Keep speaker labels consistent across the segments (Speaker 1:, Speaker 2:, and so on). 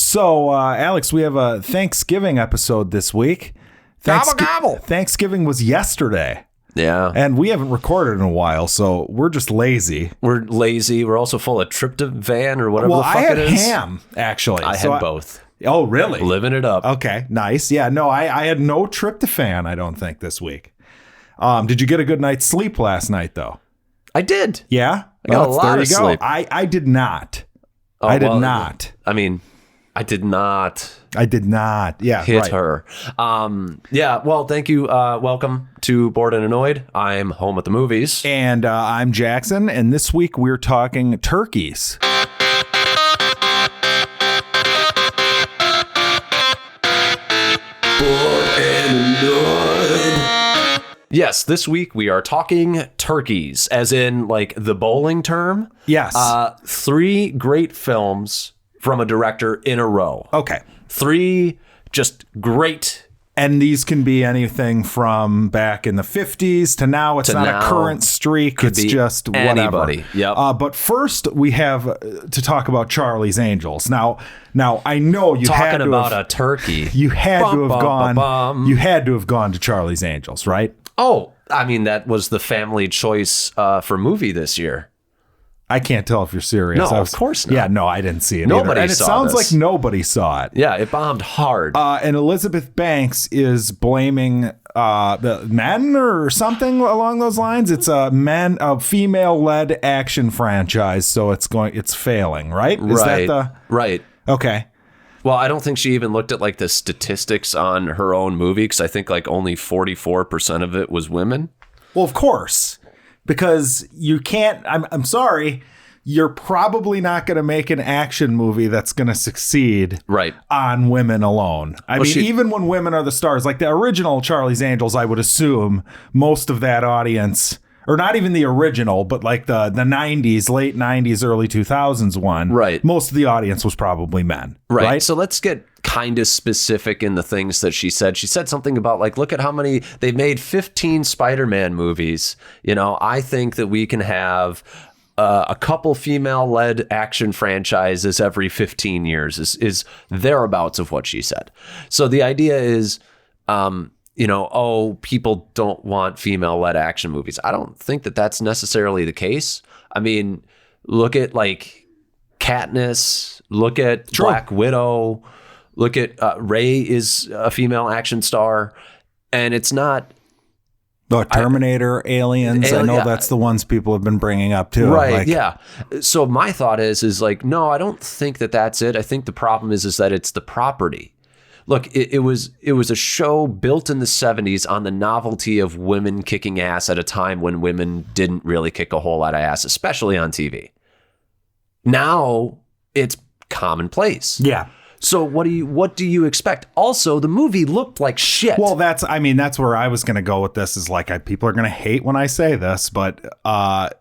Speaker 1: So, Alex, we have a Thanksgiving episode this week.
Speaker 2: Gobble.
Speaker 1: Thanksgiving was yesterday.
Speaker 2: Yeah.
Speaker 1: And we haven't recorded in a while, so we're just lazy.
Speaker 2: We're lazy. We're also full of tryptophan or whatever the fuck it is.
Speaker 1: I had ham, actually.
Speaker 2: I had both.
Speaker 1: Oh, really?
Speaker 2: Living it up.
Speaker 1: Okay, nice. Yeah, no, I had no tryptophan, I don't think, this week. Did you get a good night's sleep last night, though?
Speaker 2: I did.
Speaker 1: Yeah?
Speaker 2: I got a lot of sleep.
Speaker 1: I did not.
Speaker 2: Oh,
Speaker 1: I did not.
Speaker 2: I mean, I did not.
Speaker 1: Yeah,
Speaker 2: hit
Speaker 1: right.
Speaker 2: her. Yeah, well, thank you. Welcome to Bored and Annoyed. I'm home at the movies.
Speaker 1: And I'm Jackson, and this week we're talking turkeys.
Speaker 2: Bored and Annoyed. Yes, this week we are talking turkeys, as in like the bowling term.
Speaker 1: Yes.
Speaker 2: 3 great films from a director in a row.
Speaker 1: Okay.
Speaker 2: 3 just great.
Speaker 1: And these can be anything from back in the 50s to now. It's not a current streak. It's just whatever.
Speaker 2: Anybody. Yep.
Speaker 1: But first, we have to talk about Charlie's Angels. Now I know you had to
Speaker 2: about a turkey.
Speaker 1: You had to have gone. You had to have gone to Charlie's Angels, right?
Speaker 2: Oh, I mean, that was the family choice for movie this year.
Speaker 1: I can't tell if you're serious.
Speaker 2: No, of course not.
Speaker 1: Yeah, no, I didn't see it
Speaker 2: Nobody
Speaker 1: either. And it
Speaker 2: saw
Speaker 1: sounds
Speaker 2: this.
Speaker 1: like nobody saw it.
Speaker 2: Yeah, it bombed hard.
Speaker 1: And Elizabeth Banks is blaming the men or something along those lines. It's a female-led action franchise, so it's failing, right? Is that
Speaker 2: right?
Speaker 1: Okay.
Speaker 2: Well, I don't think she even looked at like the statistics on her own movie, because I think like only 44% of it was women.
Speaker 1: Well, of course. Because you can't, I'm sorry, you're probably not going to make an action movie that's going to succeed on women alone. I mean, even when women are the stars, like the original Charlie's Angels, I would assume most of that audience, or not even the original, but like the 90s, late 90s, early 2000s one, most of the audience was probably men. Right.
Speaker 2: So let's get kind of specific in the things that she said. She said something about like, look at how many, they've made 15 Spider-Man movies. You know, I think that we can have a couple female-led action franchises every 15 years is thereabouts of what she said. So the idea is, people don't want female-led action movies. I don't think that that's necessarily the case. I mean, look at like Katniss, look at Black Widow, look at Rey is a female action star, and it's not...
Speaker 1: Terminator, Aliens, I know that's the ones people have been bringing up too.
Speaker 2: Right, yeah. So my thought is like, no, I don't think that that's it. I think the problem is that it's the property. Look, it was a show built in the 70s on the novelty of women kicking ass at a time when women didn't really kick a whole lot of ass, especially on TV. Now it's commonplace.
Speaker 1: Yeah.
Speaker 2: So what do you expect? Also, the movie looked like shit.
Speaker 1: Well, that's where I was going to go with this, is like, people are going to hate when I say this, but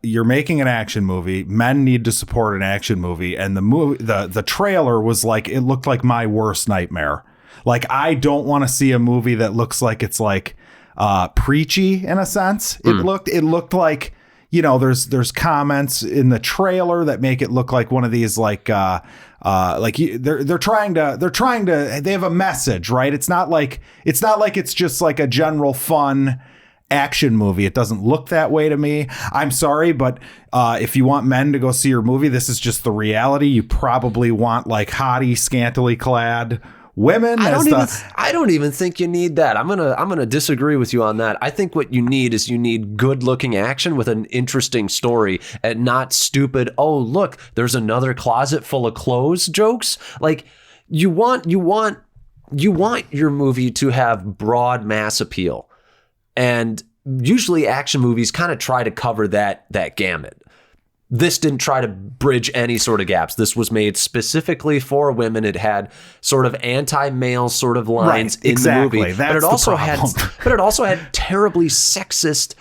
Speaker 1: you're making an action movie. Men need to support an action movie. And the trailer was like, it looked like my worst nightmare. Like, I don't want to see a movie that looks like it's like preachy in a sense. It looked like, you know, there's comments in the trailer that make it look like one of these like they're trying to they have a message, right? It's not like it's just like a general fun action movie. It doesn't look that way to me. I'm sorry, but if you want men to go see your movie, this is just the reality. You probably want like hottie, scantily clad women.
Speaker 2: I don't even think you need that. I'm gonna disagree with you on that. I think what you need is good looking action with an interesting story, and not stupid, oh look, there's another closet full of clothes jokes. Like, you want your movie to have broad mass appeal, and usually action movies kind of try to cover that gamut. This didn't try to bridge any sort of gaps. This was made specifically for women. It had sort of anti-male sort of lines in the movie. But it also had terribly sexist,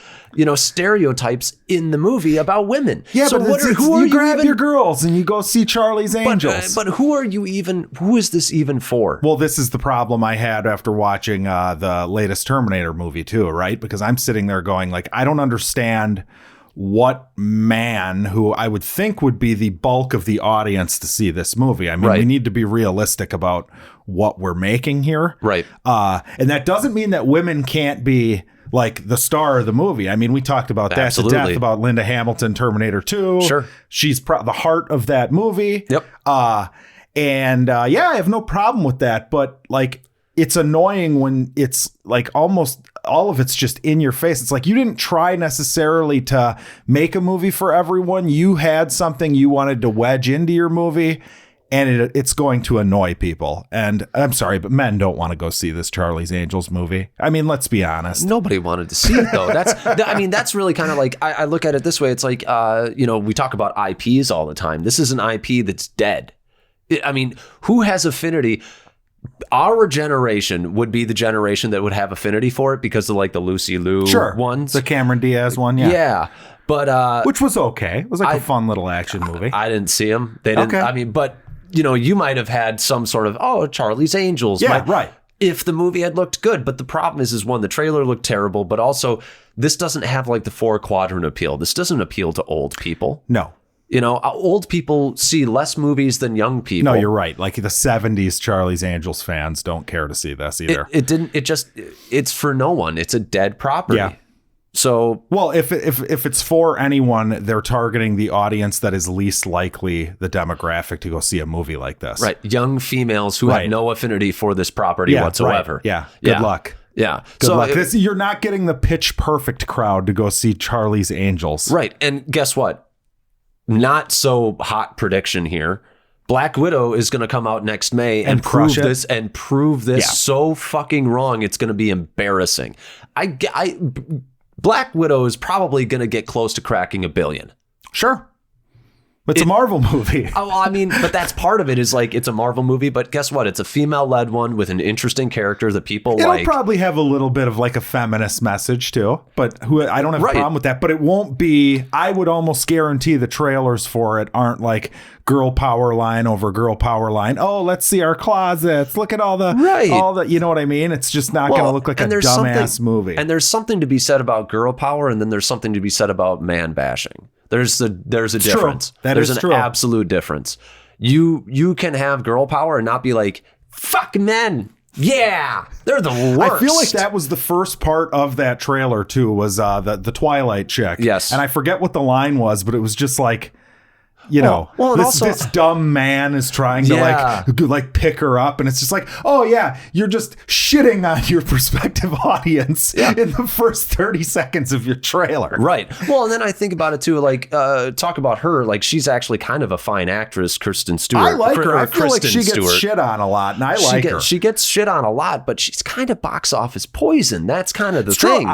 Speaker 2: stereotypes in the movie about women.
Speaker 1: Yeah, so but you grab your girls and you go see Charlie's Angels.
Speaker 2: But who is this even for?
Speaker 1: Well, this is the problem I had after watching the latest Terminator movie too, right? Because I'm sitting there going like, I don't understand what man who I would think would be the bulk of the audience to see this movie. I mean,
Speaker 2: Right.
Speaker 1: we need to be realistic about what we're making here.
Speaker 2: Right.
Speaker 1: And that doesn't mean that women can't be like the star of the movie. I mean, we talked about that to death about Linda Hamilton, Terminator 2.
Speaker 2: Sure.
Speaker 1: She's the heart of that movie.
Speaker 2: Yep.
Speaker 1: And I have no problem with that. But like, it's annoying when it's like almost all of it's just in your face. It's like you didn't try necessarily to make a movie for everyone. You had something you wanted to wedge into your movie, and it's going to annoy people. And I'm sorry, but men don't want to go see this Charlie's Angels movie. I mean, let's be honest.
Speaker 2: Nobody wanted to see it, though. That's really kind of like, I look at it this way. It's like, we talk about IPs all the time. This is an IP that's dead. I mean, who has affinity? Our generation would be the generation that would have affinity for it because of like the Lucy Liu ones.
Speaker 1: The Cameron Diaz one,
Speaker 2: Yeah. But
Speaker 1: which was okay. It was like a fun little action movie.
Speaker 2: I didn't see them. They didn't. Okay. I mean, but you might have had some sort of Charlie's Angels.
Speaker 1: Yeah, right.
Speaker 2: If the movie had looked good, but the problem is one, the trailer looked terrible, but also this doesn't have like the 4-quadrant appeal. This doesn't appeal to old people.
Speaker 1: No.
Speaker 2: Old people see less movies than young people.
Speaker 1: No, you're right. Like the 70s Charlie's Angels fans don't care to see this either.
Speaker 2: It's for no one. It's a dead property.
Speaker 1: Yeah.
Speaker 2: So,
Speaker 1: well, if it's for anyone, they're targeting the audience that is least likely the demographic to go see a movie like this.
Speaker 2: Right. Young females who have no affinity for this property whatsoever.
Speaker 1: Right. Yeah. Good luck.
Speaker 2: Yeah.
Speaker 1: Good luck. You're not getting the pitch perfect crowd to go see Charlie's Angels.
Speaker 2: Right. And guess what? Not so hot prediction here. Black Widow is going to come out next May and prove this so fucking wrong. It's going to be embarrassing. Black Widow is probably going to get close to cracking $1 billion.
Speaker 1: Sure. It's a Marvel movie.
Speaker 2: I mean, but that's part of it is like it's a Marvel movie, but guess what? It's a female-led one with an interesting character that people like.
Speaker 1: It'll probably have a little bit of like a feminist message too, but I don't have a problem with that, but it won't be, I would almost guarantee the trailers for it aren't like girl power line over girl power line. Oh, let's see our closets. Look at all the, you know what I mean? It's just not going to look like a dumbass movie.
Speaker 2: And there's something to be said about girl power, and then there's something to be said about man bashing. There's a difference. There's an absolute difference. You can have girl power and not be like, fuck men. Yeah, they're the worst.
Speaker 1: I feel like that was the first part of that trailer too, was the Twilight chick.
Speaker 2: Yes.
Speaker 1: And I forget what the line was, but it was just like, this dumb man is trying to like pick her up, and it's just like, oh yeah, you're just shitting on your prospective audience in the first 30 seconds of your trailer.
Speaker 2: Right. Well, and then I think about it too, like talk about her, like she's actually kind of a fine actress, Kristen Stewart.
Speaker 1: I like her. I feel like she gets shit on a lot, and I like her.
Speaker 2: She gets shit on a lot, but she's kind of box office poison. That's kind of the thing.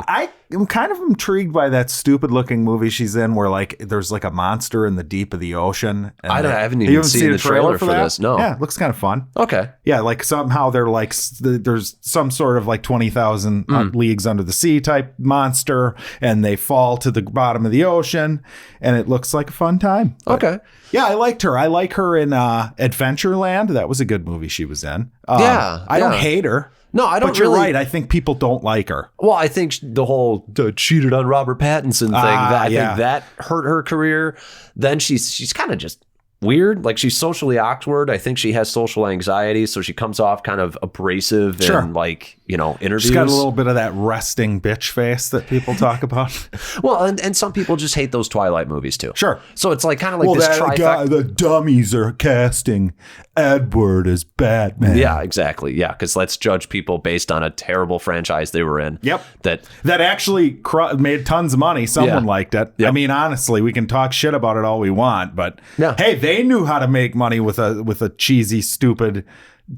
Speaker 1: I'm kind of intrigued by that stupid looking movie she's in where like there's like a monster in the deep of the ocean. And
Speaker 2: I haven't even seen the trailer for this. No.
Speaker 1: Yeah, it looks kind of fun.
Speaker 2: Okay.
Speaker 1: Yeah, like somehow they're like there's some sort of like 20,000 leagues under the sea type monster, and they fall to the bottom of the ocean, and it looks like a fun time. But,
Speaker 2: okay.
Speaker 1: Yeah, I liked her. I like her in Adventureland. That was a good movie she was in. I don't hate her.
Speaker 2: No, I don't.
Speaker 1: But you're right. I think people don't like her.
Speaker 2: Well, I think the whole cheated on Robert Pattinson thing. I think that hurt her career. Then she's kind of just weird. Like she's socially awkward. I think she has social anxiety, so she comes off kind of abrasive in like interviews.
Speaker 1: She's got a little bit of that resting bitch face that people talk about.
Speaker 2: Well, and some people just hate those Twilight movies too.
Speaker 1: Sure.
Speaker 2: So it's like kind of like this trifecta.
Speaker 1: The dummies are casting Edward as Batman.
Speaker 2: Yeah, exactly. Yeah, because let's judge people based on a terrible franchise they were in.
Speaker 1: Yep.
Speaker 2: That
Speaker 1: actually made tons of money. Someone liked it. Yep. I mean, honestly, we can talk shit about it all we want, but hey, they knew how to make money with a cheesy, stupid,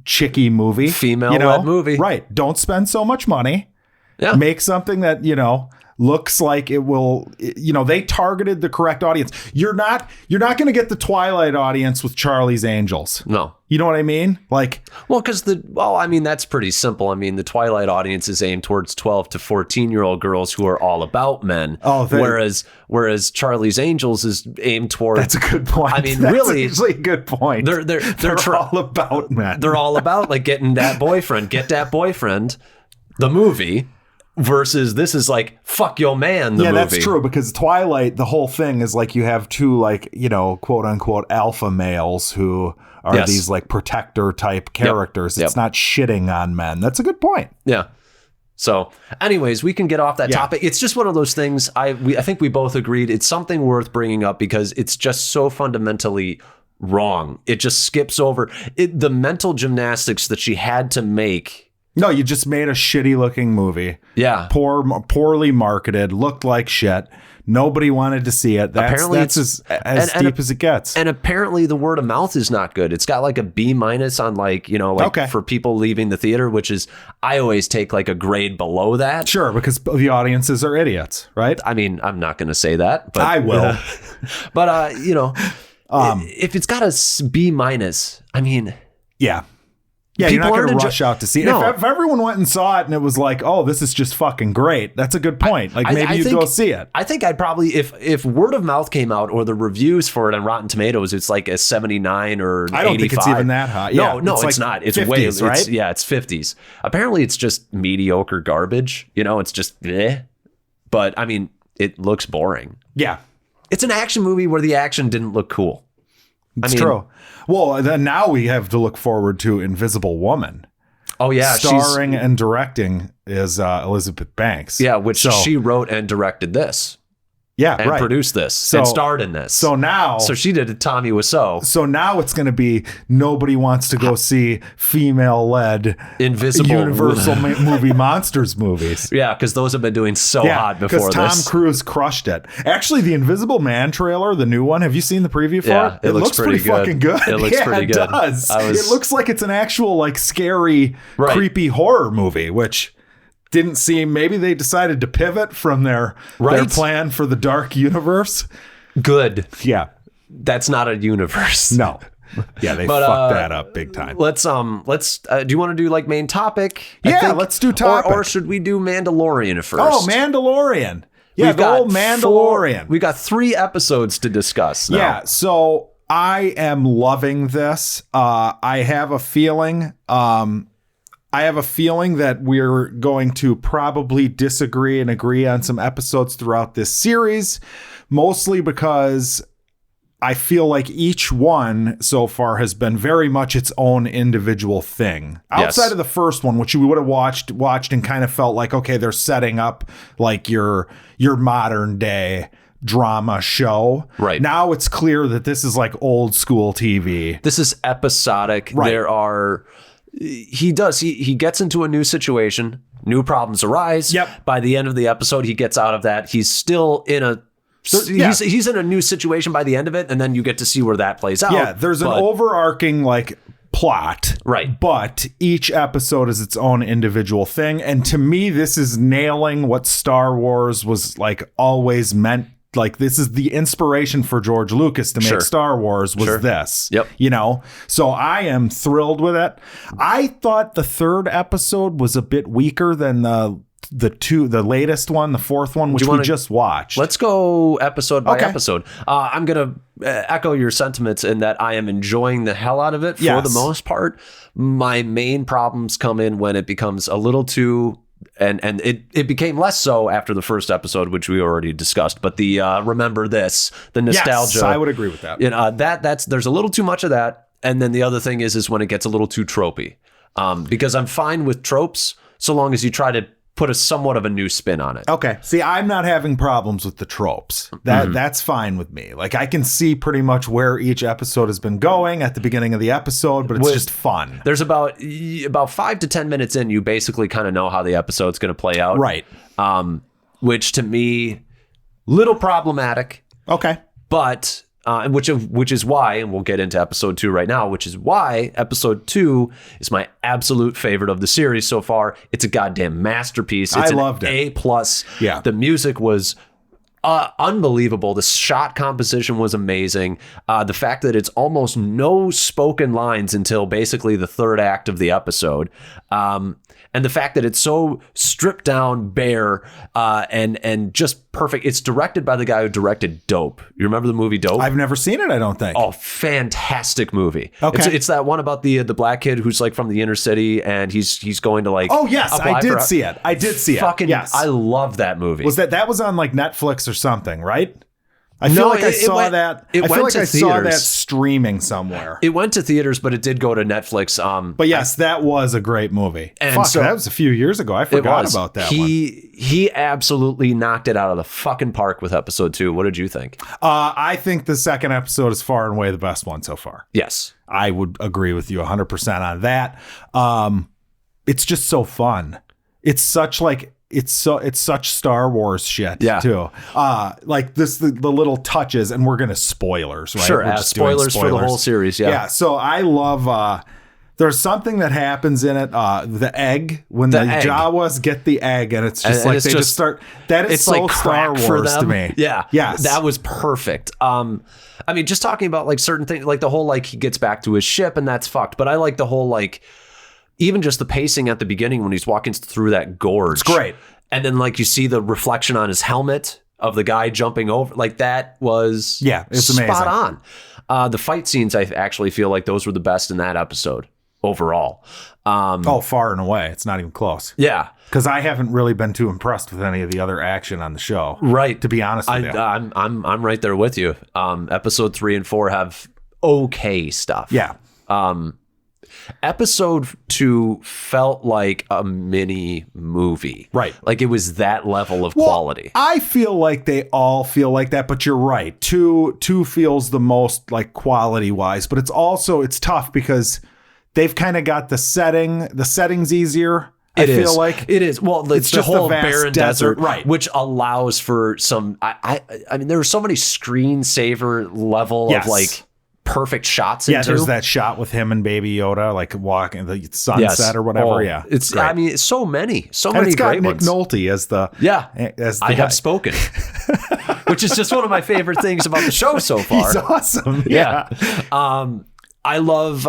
Speaker 1: chicky movie.
Speaker 2: Female-led movie.
Speaker 1: Right. Don't spend so much money. Yeah. Make something that, looks like it will, they targeted the correct audience. You're not going to get the Twilight audience with Charlie's Angels.
Speaker 2: No.
Speaker 1: You know what I mean? Like,
Speaker 2: that's pretty simple. I mean, the Twilight audience is aimed towards 12 to 14-year-old girls who are all about men. Oh, whereas Charlie's Angels is aimed toward.
Speaker 1: That's a good point.
Speaker 2: I mean,
Speaker 1: that's
Speaker 2: really,
Speaker 1: actually a good point. They're all about men.
Speaker 2: They're all about like getting that boyfriend, get that boyfriend, the movie. versus this is like, fuck your man, the movie.
Speaker 1: That's true, because Twilight, the whole thing is like you have two, like, you know, quote unquote alpha males who are these like protector type characters. It's not shitting on men. That's a good point.
Speaker 2: Yeah. So anyways, we can get off that topic. It's just one of those things. I think we both agreed it's something worth bringing up because it's just so fundamentally wrong. It just skips over the mental gymnastics that she had to make.
Speaker 1: No, you just made a shitty looking movie.
Speaker 2: Yeah.
Speaker 1: Poorly marketed, looked like shit. Nobody wanted to see it. That's as deep as it gets.
Speaker 2: And apparently the word of mouth is not good. It's got like a B- on like, you know, like for people leaving the theater, which is, I always take like a grade below that.
Speaker 1: Sure, because the audiences are idiots, right?
Speaker 2: I mean, I'm not going to say that, but
Speaker 1: I will.
Speaker 2: But, you know, if it's got a B-, I mean.
Speaker 1: Yeah. Yeah, you're not going to rush out to see it. No. If everyone went and saw it and it was like, oh, this is just fucking great, that's a good point. Like, maybe you'd go see it.
Speaker 2: I think I'd probably, if word of mouth came out or the reviews for it on Rotten Tomatoes, it's like a 79 or 85.
Speaker 1: I don't think it's even that high. Yeah,
Speaker 2: no, it's not. It's 50s, way, right? It's 50s. Apparently, it's just mediocre garbage. You know, it's just bleh. But, I mean, it looks boring.
Speaker 1: Yeah.
Speaker 2: It's an action movie where the action didn't look cool.
Speaker 1: It's true. Well, then now we have to look forward to Invisible Woman.
Speaker 2: Oh, yeah.
Speaker 1: Starring and directing is Elizabeth Banks.
Speaker 2: Yeah, which she wrote and directed this.
Speaker 1: Yeah,
Speaker 2: and produced this and starred in this. So she did a Tommy Wiseau.
Speaker 1: So now it's going to be nobody wants to go see female-led
Speaker 2: Invisible
Speaker 1: Universal movie monsters movies.
Speaker 2: Yeah, because those have been doing so hot before this.
Speaker 1: Because Tom Cruise crushed it. Actually, the Invisible Man trailer, the new one, have you seen the preview for it? It looks pretty fucking good.
Speaker 2: It looks pretty good.
Speaker 1: It does. It looks like it's an actual, like, scary, creepy horror movie, which didn't seem, maybe they decided to pivot from their plan for the dark universe.
Speaker 2: Good.
Speaker 1: Yeah.
Speaker 2: That's not a universe.
Speaker 1: No. Yeah, they fucked that up big time.
Speaker 2: Let's do you want to do like main topic?
Speaker 1: Yeah, let's do topic.
Speaker 2: Or should we do Mandalorian first?
Speaker 1: Oh, Mandalorian. Yeah, the old Mandalorian.
Speaker 2: We got 3 episodes to discuss now.
Speaker 1: Yeah, so I am loving this. I have a feeling that we're going to probably disagree and agree on some episodes throughout this series, mostly because I feel like each one so far has been very much its own individual thing. Outside of the first one, which we would have watched and kind of felt like, okay, they're setting up like your modern day drama show.
Speaker 2: Right.
Speaker 1: Now it's clear that this is like old school TV.
Speaker 2: This is episodic. Right. He gets into a new situation, new problems arise.
Speaker 1: Yep.
Speaker 2: By the end of the episode, he gets out of that. He's still in a he's in a new situation by the end of it, and then you get to see where that plays out.
Speaker 1: Yeah, there's an overarching like plot.
Speaker 2: Right.
Speaker 1: But each episode is its own individual thing. And to me, this is nailing what Star Wars was like always meant. Like, this is the inspiration for George Lucas to make Star Wars was this.
Speaker 2: Yep.
Speaker 1: You know? So I am thrilled with it. I thought the 3rd episode was a bit weaker than the latest one, the 4th one, which we just watched.
Speaker 2: Let's go episode by episode. I'm going to echo your sentiments in that I am enjoying the hell out of it for the most part. My main problems come in when it becomes a little too... And it became less so after the first episode, which we already discussed. But the remember this, the nostalgia.
Speaker 1: Yes, I would agree with that.
Speaker 2: You know, there's a little too much of that. And then the other thing is when it gets a little too tropey. Because I'm fine with tropes so long as you try to put a somewhat of a new spin on it.
Speaker 1: Okay. See, I'm not having problems with the tropes. That's fine with me. Like, I can see pretty much where each episode has been going at the beginning of the episode, but it's just fun.
Speaker 2: There's about 5 to 10 minutes in, you basically kind of know how the episode's going to play out.
Speaker 1: Right.
Speaker 2: Which to me, little problematic.
Speaker 1: Okay.
Speaker 2: But which is why, and we'll get into episode 2 right now, which is why episode 2 is my absolute favorite of the series so far. It's a goddamn masterpiece. It's
Speaker 1: I loved it.
Speaker 2: A+.
Speaker 1: Yeah.
Speaker 2: The music was Unbelievable. The shot composition was amazing. The fact that it's almost no spoken lines until basically the third act of the episode. And the fact that it's so stripped down, bare, and just perfect. It's directed by the guy who directed Dope. You remember the movie Dope?
Speaker 1: I've never seen it, I don't think.
Speaker 2: Oh, fantastic movie.
Speaker 1: Okay.
Speaker 2: It's that one about the black kid who's like from the inner city and he's going to like.
Speaker 1: Oh, yes, I did see it. I did see it. Yes.
Speaker 2: I love that movie.
Speaker 1: Was that was on like Netflix or something, right? I feel like I saw that. I feel like I saw that streaming somewhere.
Speaker 2: It went to theaters, but it did go to Netflix.
Speaker 1: But yes, that was a great movie. And so that was a few years ago. I forgot about that one.
Speaker 2: He absolutely knocked it out of the fucking park with episode 2. What did you think?
Speaker 1: I think the second episode is far and away the best one so far.
Speaker 2: Yes.
Speaker 1: I would agree with you 100% on that. It's just so fun. It's such Star Wars shit too. Like the little touches, and we're gonna spoilers, right?
Speaker 2: Sure, spoilers for the whole series. Yeah.
Speaker 1: So I love. There's something that happens in it. The egg when the Jawas get the egg, and it's just like they just start. That is so like Star Wars to me.
Speaker 2: Yeah.
Speaker 1: Yes.
Speaker 2: That was perfect. I mean, just talking about like certain things, like the whole like he gets back to his ship, and that's fucked. But I like the whole like. Even just the pacing at the beginning when he's walking through that gorge.
Speaker 1: It's great.
Speaker 2: And then like you see the reflection on his helmet of the guy jumping over. Like that was
Speaker 1: it's amazing.
Speaker 2: Spot on. The fight scenes, I actually feel like those were the best in that episode overall.
Speaker 1: Far and away. It's not even close.
Speaker 2: Yeah.
Speaker 1: Because I haven't really been too impressed with any of the other action on the show.
Speaker 2: Right.
Speaker 1: To be honest with you.
Speaker 2: I'm right there with you. Episode 3 and 4 have okay stuff.
Speaker 1: Yeah.
Speaker 2: Episode 2 felt like a mini movie.
Speaker 1: Right.
Speaker 2: Like it was that level of quality.
Speaker 1: I feel like they all feel like that, but you're right. Two feels the most like quality wise, but it's tough because they've kind of got the settings easier. I feel like
Speaker 2: it is. Well, it's the whole barren desert,
Speaker 1: right?
Speaker 2: Which allows for some. I mean, there were so many screensaver level of like perfect shots.
Speaker 1: Yeah, there's that shot with him and Baby Yoda like walking the sunset or whatever.
Speaker 2: It's great. I mean, it's so many and
Speaker 1: it's got
Speaker 2: great
Speaker 1: Nick
Speaker 2: ones.
Speaker 1: Nolte as the
Speaker 2: I have spoken, which is just one of my favorite things about the show so far.
Speaker 1: He's awesome.
Speaker 2: Yeah. I love.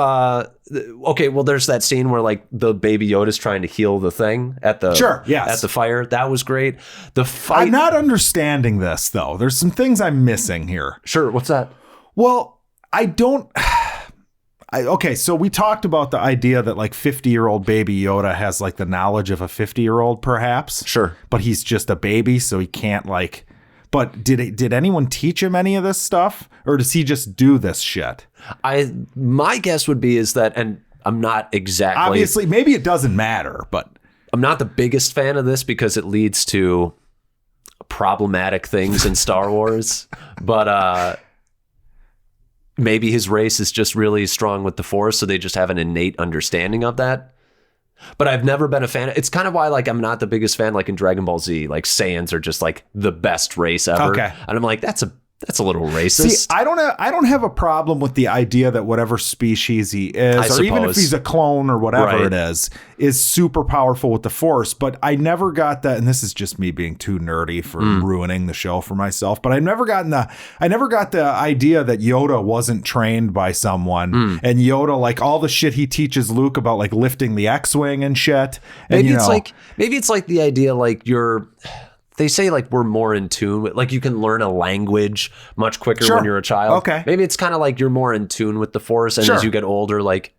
Speaker 2: Okay, well, there's that scene where like the Baby Yoda's trying to heal the thing at the at the fire. That was great. The fight.
Speaker 1: I'm not understanding this though. There's some things I'm missing here.
Speaker 2: Sure. What's that?
Speaker 1: Well, okay, so we talked about the idea that like 50-year-old Baby Yoda has like the knowledge of a 50-year-old perhaps.
Speaker 2: Sure.
Speaker 1: But he's just a baby, so he can't like, but did anyone teach him any of this stuff? Or does he just do this shit?
Speaker 2: My guess would be is that, and I'm not exactly.
Speaker 1: Obviously, maybe it doesn't matter, but.
Speaker 2: I'm not the biggest fan of this because it leads to problematic things in Star Wars, but maybe his race is just really strong with the Force, so they just have an innate understanding of that. But I've never been a fan. It's kind of why like I'm not the biggest fan. Like in Dragon Ball Z, like Saiyans are just like the best race ever.
Speaker 1: Okay.
Speaker 2: And I'm like, that's a little racist.
Speaker 1: See, I don't have a problem with the idea that whatever species he is, or even if he's a clone or whatever it is super powerful with the Force. But I never got that, and this is just me being too nerdy for ruining the show for myself. But I never got the idea that Yoda wasn't trained by someone, and Yoda like all the shit he teaches Luke about like lifting the X-wing and shit. And,
Speaker 2: maybe it's like the idea like they say like we're more in tune with, like you can learn a language much quicker when you're a child.
Speaker 1: Okay.
Speaker 2: Maybe it's kind of like you're more in tune with the Force, and as you get older, like,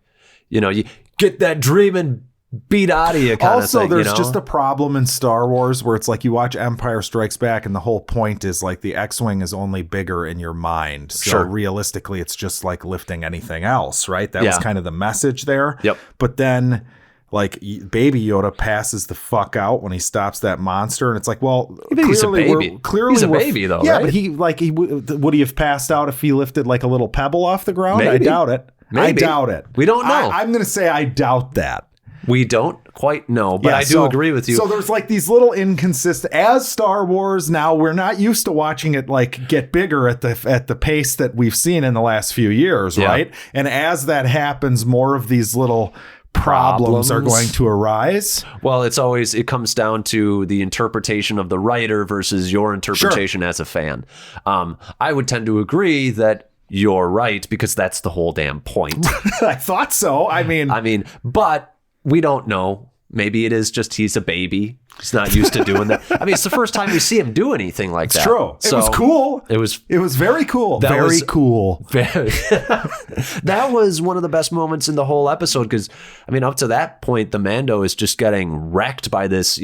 Speaker 2: you get that dream and beat out of you kind of thing.
Speaker 1: Also, there's just a problem in Star Wars where it's like you watch Empire Strikes Back and the whole point is like the X-Wing is only bigger in your mind. So realistically, it's just like lifting anything else, right? That was kind of the message there.
Speaker 2: Yep.
Speaker 1: But then like Baby Yoda passes the fuck out when he stops that monster, and it's like, well,
Speaker 2: he's a baby. He's a baby though,
Speaker 1: yeah,
Speaker 2: right?
Speaker 1: But would he have passed out if he lifted like a little pebble off the ground?
Speaker 2: Maybe.
Speaker 1: I doubt it.
Speaker 2: Maybe.
Speaker 1: I doubt it.
Speaker 2: We don't know.
Speaker 1: I'm going to say I doubt that.
Speaker 2: We don't quite know, but I do agree with you.
Speaker 1: So there's like these little inconsistent, as Star Wars now, we're not used to watching it like get bigger at the pace that we've seen in the last few years, right? And as that happens, more of these little problems are going to arise.
Speaker 2: Well, it comes down to the interpretation of the writer versus your interpretation as a fan. I would tend to agree that you're right, because that's the whole damn point.
Speaker 1: I thought so. I mean,
Speaker 2: but we don't know. Maybe it is just he's a baby. He's not used to doing that. I mean, it's the first time we see him do anything like that.
Speaker 1: It's true.
Speaker 2: So
Speaker 1: it was cool.
Speaker 2: It was
Speaker 1: very cool. Very cool.
Speaker 2: That was one of the best moments in the whole episode, because, I mean, up to that point, the Mando is just getting wrecked by this,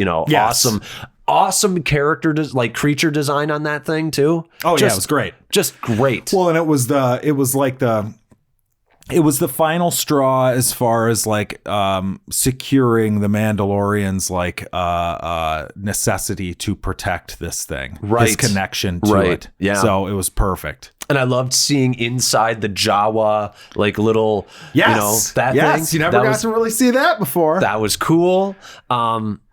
Speaker 2: awesome character, creature design on that thing too.
Speaker 1: Oh, it was great.
Speaker 2: Just great.
Speaker 1: Well, and it was the final straw as far as securing the Mandalorian's necessity to protect this thing, his connection to it.
Speaker 2: Yeah.
Speaker 1: So it was perfect.
Speaker 2: And I loved seeing inside the Jawa, little, that thing.
Speaker 1: You never got to really see that before.
Speaker 2: That was cool.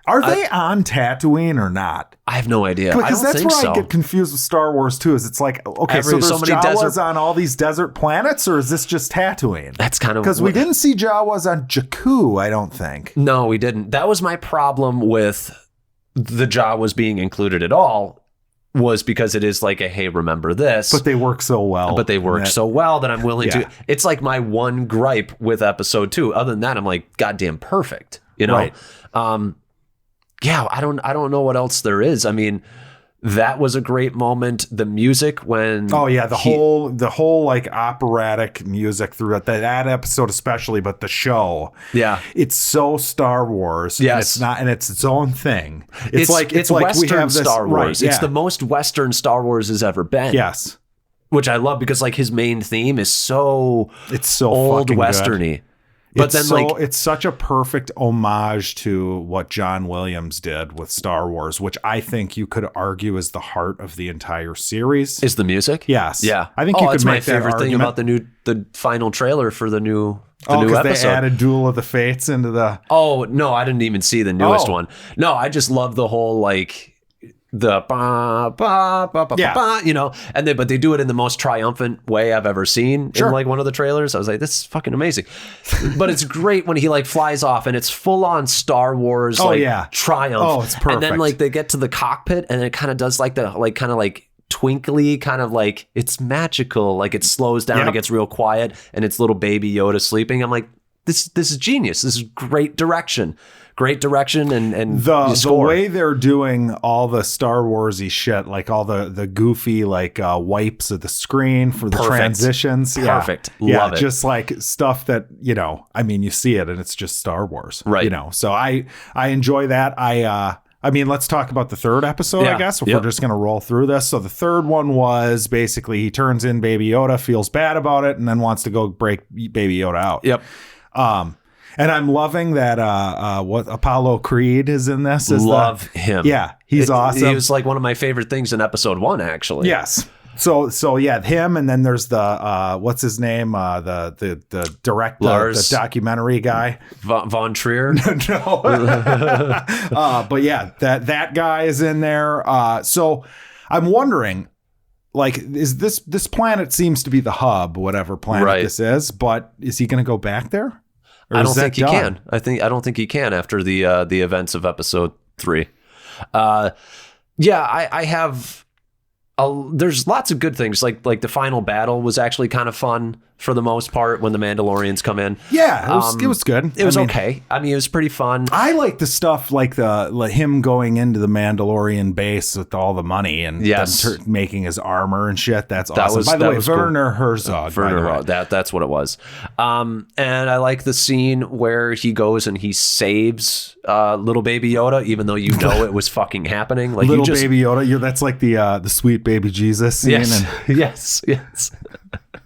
Speaker 1: Are they on Tatooine or not?
Speaker 2: I have no idea.
Speaker 1: Because that's where I get confused with Star Wars too. Is it's like, okay, so there's Jawas on all these desert planets, or is this just Tatooine?
Speaker 2: That's kind of
Speaker 1: because we didn't see Jawas on Jakku, I don't think.
Speaker 2: No, we didn't. That was my problem with the Jawas being included at all. Was because it is like a, hey, remember this.
Speaker 1: But they work so well.
Speaker 2: That I'm willing to. It's like my one gripe with episode 2. Other than that, I'm like, goddamn perfect. Right. I don't know what else there is. I mean, that was a great moment. The music when the whole operatic music throughout that episode especially, but the show. Yeah. It's so Star Wars. Yes.
Speaker 1: And it's its own thing. It's
Speaker 2: Western
Speaker 1: we have this,
Speaker 2: Star Wars.
Speaker 1: Right,
Speaker 2: it's the most Western Star Wars has ever been.
Speaker 1: Yes.
Speaker 2: Which I love, because his main theme is so
Speaker 1: old
Speaker 2: Westerny.
Speaker 1: Good.
Speaker 2: But
Speaker 1: it's such a perfect homage to what John Williams did with Star Wars, which I think you could argue is the heart of the entire series.
Speaker 2: Is the music?
Speaker 1: Yes.
Speaker 2: Yeah.
Speaker 1: I think you could make
Speaker 2: my favorite
Speaker 1: that
Speaker 2: thing
Speaker 1: argument.
Speaker 2: about the final trailer for the new new
Speaker 1: because
Speaker 2: episode.
Speaker 1: They added Duel of the Fates into the.
Speaker 2: Oh no, I didn't even see the newest one. No, I just love the whole the ba ba ba ba ba, but they do it in the most triumphant way I've ever seen in one of the trailers. I was like, this is fucking amazing. But it's great when he flies off and it's full on Star Wars triumph. Oh, it's perfect. And then they get to the cockpit and it kind of does the twinkly kind of it's magical. It slows down, it gets real quiet, and it's little baby Yoda sleeping. I'm like, this is genius. This is great direction. Great direction and
Speaker 1: the way they're doing all the Star Warsy shit, all the goofy wipes of the screen for the transitions.
Speaker 2: Perfect.
Speaker 1: Yeah.
Speaker 2: Love it.
Speaker 1: Just stuff that, you see it and it's just Star Wars.
Speaker 2: Right.
Speaker 1: So I enjoy that. Let's talk about the third episode, I guess, if we're just going to roll through this. So the third one was basically he turns in Baby Yoda, feels bad about it, and then wants to go break Baby Yoda out.
Speaker 2: Yep.
Speaker 1: And I'm loving that Apollo Creed is in this.
Speaker 2: Love him.
Speaker 1: Yeah, he's awesome.
Speaker 2: He was one of my favorite things in episode 1, actually.
Speaker 1: Yes. So him, and then there's the what's his name? The director, the documentary guy.
Speaker 2: Von Trier.
Speaker 1: No. But yeah, that guy is in there. So I'm wondering, is this planet seems to be the hub, whatever planet this is, but is he going to go back there?
Speaker 2: I don't think he can. I don't think he can after the events of episode 3. I have. There's lots of good things. Like the final battle was actually kind of fun for the most part when the Mandalorians come in.
Speaker 1: Yeah, it was good.
Speaker 2: It was okay. I mean, it was pretty fun.
Speaker 1: I like the stuff him going into the Mandalorian base with all the money and making his armor and shit. That's awesome. By the way, Werner Herzog.
Speaker 2: That's what it was. And I like the scene where he goes and he saves little baby Yoda, even though it was fucking happening.
Speaker 1: Little baby Yoda. That's the sweet baby Jesus scene.
Speaker 2: Yes. Yes.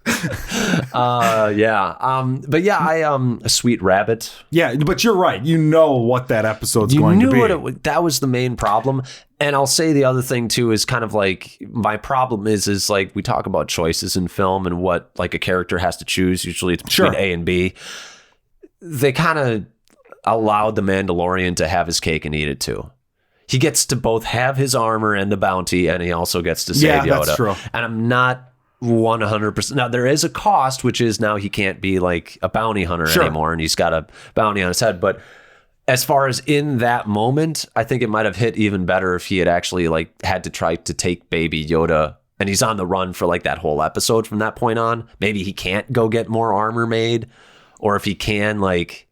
Speaker 2: A sweet rabbit.
Speaker 1: Yeah, but you're right. You know what that episode's going to be.
Speaker 2: That was the main problem. And I'll say the other thing too is kind of my problem is we talk about choices in film and what a character has to choose. Usually it's between A and B. They kind of allowed the Mandalorian to have his cake and eat it too. He gets to both have his armor and the bounty, and he also gets to save Yoda.
Speaker 1: That's true.
Speaker 2: And I'm not 100%. Now there is a cost, which is now he can't be like a bounty hunter anymore, and he's got a bounty on his head. But as far as in that moment, I think it might have hit even better if he had actually like had to try to take Baby Yoda, and he's on the run for like that whole episode from that point on. Maybe he can't go get more armor made, or if he can, like,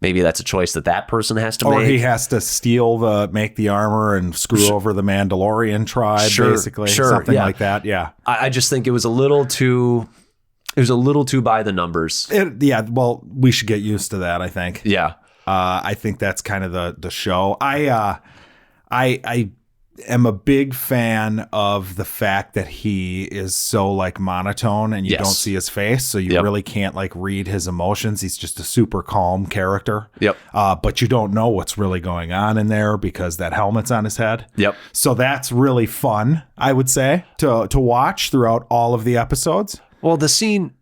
Speaker 2: maybe that's a choice that person has to make.
Speaker 1: Or he has to make the armor and screw over the Mandalorian tribe, basically. Something like that. Yeah.
Speaker 2: I just think it was a little too by the numbers.
Speaker 1: Well, we should get used to that, I think.
Speaker 2: Yeah.
Speaker 1: I think that's kind of the show. I am a big fan of the fact that he is so like monotone and you don't see his face, so you really can't like read his emotions. He's just a super calm character.
Speaker 2: Yep.
Speaker 1: But you don't know what's really going on in there because that helmet's on his head. Yep. So that's really fun, I would say, to watch throughout all of the episodes.
Speaker 2: Well, the scene,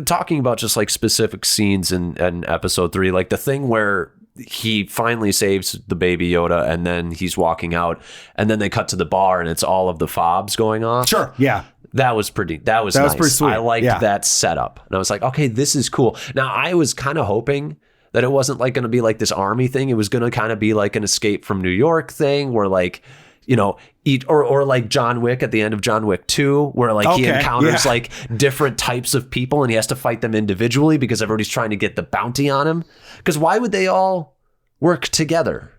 Speaker 2: talking about just like specific scenes in episode 3, like the thing where he finally saves the Baby Yoda and then he's walking out and then they cut to the bar and it's all of the fobs going off.
Speaker 1: Sure. Yeah.
Speaker 2: That was nice.
Speaker 1: Pretty sweet.
Speaker 2: I liked that setup. And I was like, okay, this is cool. Now I was kind of hoping that it wasn't like going to be like this army thing. It was going to kind of be like an Escape from New York thing where like, you know, or like John Wick at the end of John Wick 2, where like he encounters like different types of people and he has to fight them individually because everybody's trying to get the bounty on him. Because why would they all work together?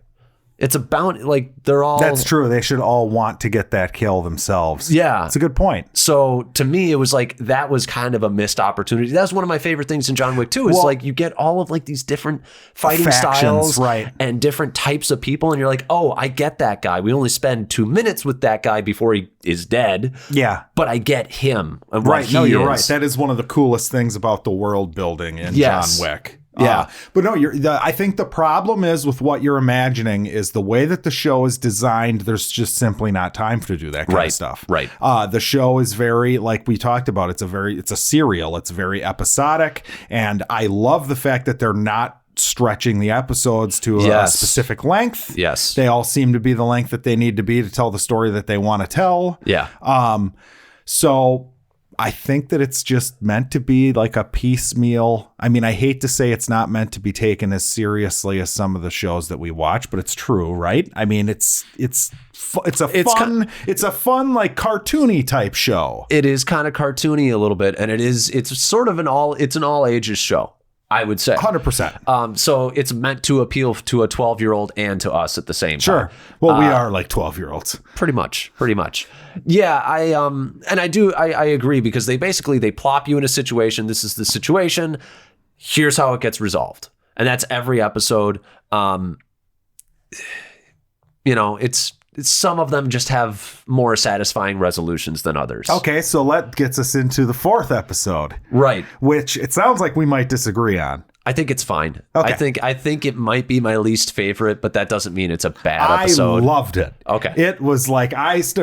Speaker 2: It's a bounty, like they're all...
Speaker 1: That's true. They should all want to get that kill themselves.
Speaker 2: Yeah.
Speaker 1: It's a good point.
Speaker 2: So to me, it was like, that was kind of a missed opportunity. That's one of my favorite things in John Wick 2 is like you get all of like these different fighting
Speaker 1: factions,
Speaker 2: styles and different types of people. And you're like, oh, I get that guy. We only spend 2 minutes with that guy before he is dead. Yeah. But I get him.
Speaker 1: Right. No, you're right. That is one of the coolest things about the world building in John Wick. Yeah. But no, I think the problem is with what you're imagining is the way that the show is designed. There's just simply not time to do that kind of stuff. Right. The show is very, like we talked about, it's a serial. It's very episodic. And I love the fact that they're not stretching the episodes to a specific length. Yes. They all seem to be the length that they need to be to tell the story that they want to tell. Yeah. So I think that it's just meant to be like a piecemeal. I mean, I hate to say it's not meant to be taken as seriously as some of the shows that we watch, but it's true, right? I mean, it's a fun like cartoony type show.
Speaker 2: It is kind of cartoony a little bit, and it's sort of an all ages show, I would say.
Speaker 1: 100%.
Speaker 2: So it's meant to appeal to a 12-year-old and to us at the same time.
Speaker 1: Sure. Well, we are like 12-year-olds.
Speaker 2: Pretty much. Yeah, I agree, because they plop you in a situation. This is the situation. Here's how it gets resolved. And that's every episode. It's some of them just have more satisfying resolutions than others.
Speaker 1: Okay, so that gets us into the 4th episode.
Speaker 2: Right.
Speaker 1: Which it sounds like we might disagree on.
Speaker 2: I think it's fine. Okay. I think it might be my least favorite, but that doesn't mean it's a bad episode.
Speaker 1: I loved it.
Speaker 2: Okay.
Speaker 1: It was like as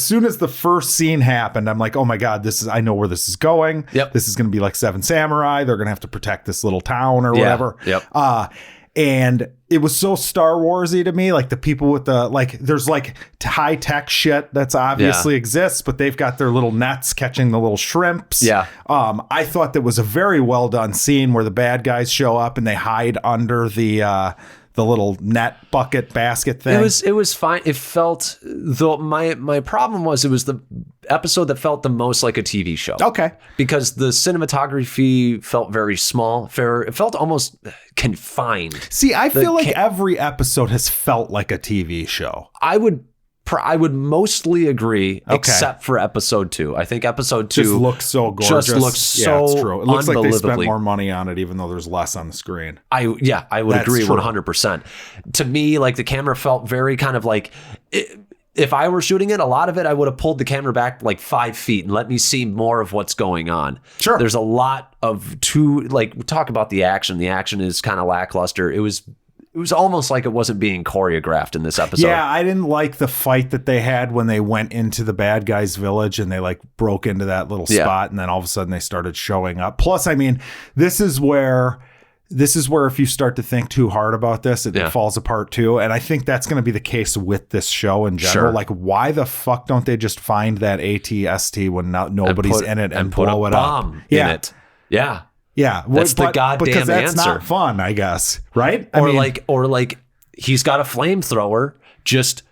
Speaker 1: soon as the first scene happened, I'm like, oh my God, I know where this is going. Yep. This is going to be like Seven Samurai. They're going to have to protect this little town or whatever. Yep. And it was so Star Warsy to me, like the people with there's like high tech shit that's obviously exists, but they've got their little nets catching the little shrimps. Yeah. I thought that was a very well done scene where the bad guys show up and they hide under the little net bucket basket thing.
Speaker 2: It was fine. It felt, though my problem was it was the episode that felt the most like a TV show. Okay. Because the cinematography felt very small. It felt almost confined.
Speaker 1: See, I feel like every episode has felt like a TV show.
Speaker 2: I would mostly agree, except for episode 2. I think episode 2
Speaker 1: just looks so gorgeous.
Speaker 2: Just looks so
Speaker 1: it's true. It looks like they spent more money on it, even though there's less on the screen.
Speaker 2: I would agree 100%. To me, like the camera felt very kind of like, if I were shooting it, a lot of it, I would have pulled the camera back like 5 feet and let me see more of what's going on. Sure. There's a lot of talk about the action. The action is kind of lackluster. It was almost like it wasn't being choreographed in this episode.
Speaker 1: Yeah, I didn't like the fight that they had when they went into the bad guys' village and they like broke into that little spot and then all of a sudden they started showing up. Plus, I mean, this is where this is where if you start to think too hard about this, it falls apart too. And I think that's going to be the case with this show in general. Like, why the fuck don't they just find that ATST when nobody's in it and blow it up?
Speaker 2: In it. Yeah.
Speaker 1: Yeah.
Speaker 2: That's the goddamn
Speaker 1: because that's
Speaker 2: answer.
Speaker 1: not fun, I guess. Right?
Speaker 2: Or like he's got a flamethrower. Just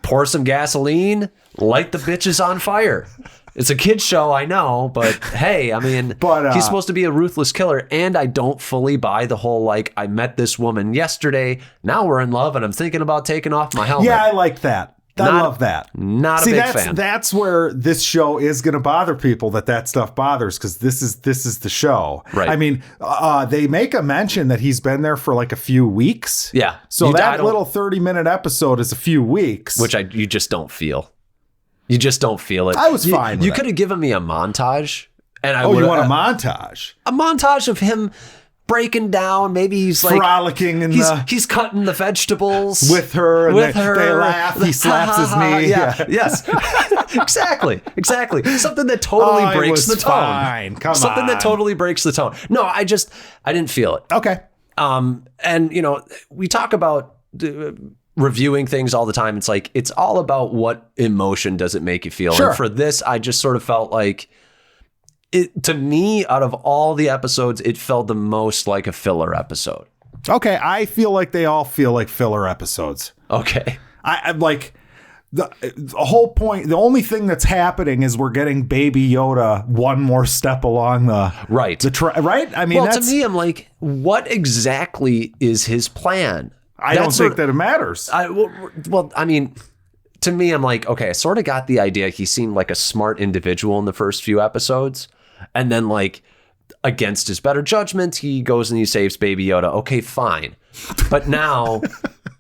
Speaker 2: pour some gasoline, light the bitches on fire. It's a kid's show, I know, but hey, I mean, he's supposed to be a ruthless killer, and I don't fully buy the whole, like, I met this woman yesterday, now we're in love, and I'm thinking about taking off my helmet.
Speaker 1: Yeah, I like that. I love that.
Speaker 2: Not a big fan.
Speaker 1: That's where this show is going to bother people, that stuff bothers, because this is the show.
Speaker 2: Right.
Speaker 1: I mean, they make a mention that he's been there for like a few weeks.
Speaker 2: Yeah.
Speaker 1: So that little 30-minute episode is a few weeks.
Speaker 2: Which you just don't feel. You just don't feel it.
Speaker 1: I was fine with
Speaker 2: You could have given me a montage. And
Speaker 1: you want a montage?
Speaker 2: A montage of him breaking down. Maybe he's like
Speaker 1: frolicking in
Speaker 2: he's cutting the vegetables
Speaker 1: with her. And they laugh. He slaps his knee.
Speaker 2: Yeah. Yes. Exactly. Something that totally breaks the tone.
Speaker 1: Fine.
Speaker 2: Something that totally breaks the tone. No, I didn't feel it.
Speaker 1: Okay.
Speaker 2: And we talk about reviewing things all the time. It's like, it's all about what emotion does it make you feel.
Speaker 1: Sure.
Speaker 2: And for this, I just sort of felt like to me, out of all the episodes, it felt the most like a filler episode.
Speaker 1: Okay. I feel like they all feel like filler episodes.
Speaker 2: Okay.
Speaker 1: I'm like, the whole point, the only thing that's happening is we're getting Baby Yoda one more step along the
Speaker 2: right.
Speaker 1: Right? I mean,
Speaker 2: to me, I'm like, what exactly is his plan?
Speaker 1: I don't think that it matters.
Speaker 2: I mean, to me, I'm like, okay, I sort of got the idea. He seemed like a smart individual in the first few episodes. And then, like, against his better judgment, he goes and he saves Baby Yoda. Okay, fine. But now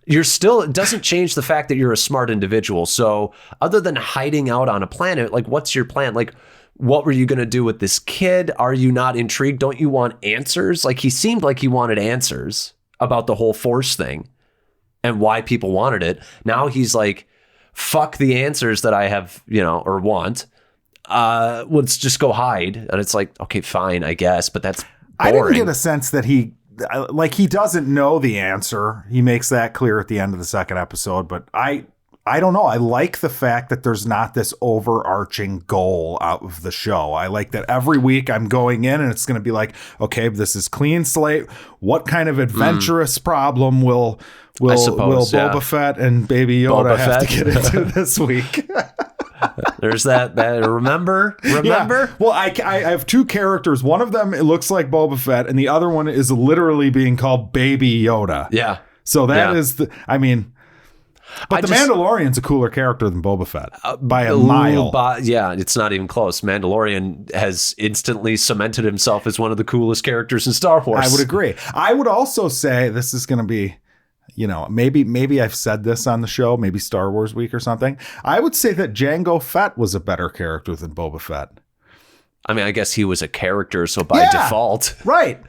Speaker 2: it doesn't change the fact that you're a smart individual. So other than hiding out on a planet, like, what's your plan? Like, what were you going to do with this kid? Are you not intrigued? Don't you want answers? Like, he seemed like he wanted answers about the whole Force thing and why people wanted it. Now he's like, fuck the answers that I have, or want. Let's just go hide. And it's like, okay, fine, I guess, but that's boring.
Speaker 1: I didn't get a sense that he doesn't know the answer. He makes that clear at the end of the second episode, but I don't know. I like the fact that there's not this overarching goal out of the show. I like that every week I'm going in and it's going to be like, okay, this is clean slate. What kind of adventurous problem will Boba Fett and Baby Yoda have to get into this week?
Speaker 2: There's that remember?
Speaker 1: Yeah. Well, I have two characters. One of them, it looks like Boba Fett, and the other one is literally being called Baby Yoda.
Speaker 2: Yeah.
Speaker 1: So that is the Mandalorian's a cooler character than Boba Fett by a mile.
Speaker 2: It's not even close. Mandalorian has instantly cemented himself as one of the coolest characters in Star Wars.
Speaker 1: I would agree. I would also say this is going to be, maybe I've said this on the show, maybe Star Wars Week or something. I would say that Jango Fett was a better character than Boba Fett.
Speaker 2: I mean, I guess he was a character, so by default.
Speaker 1: Right.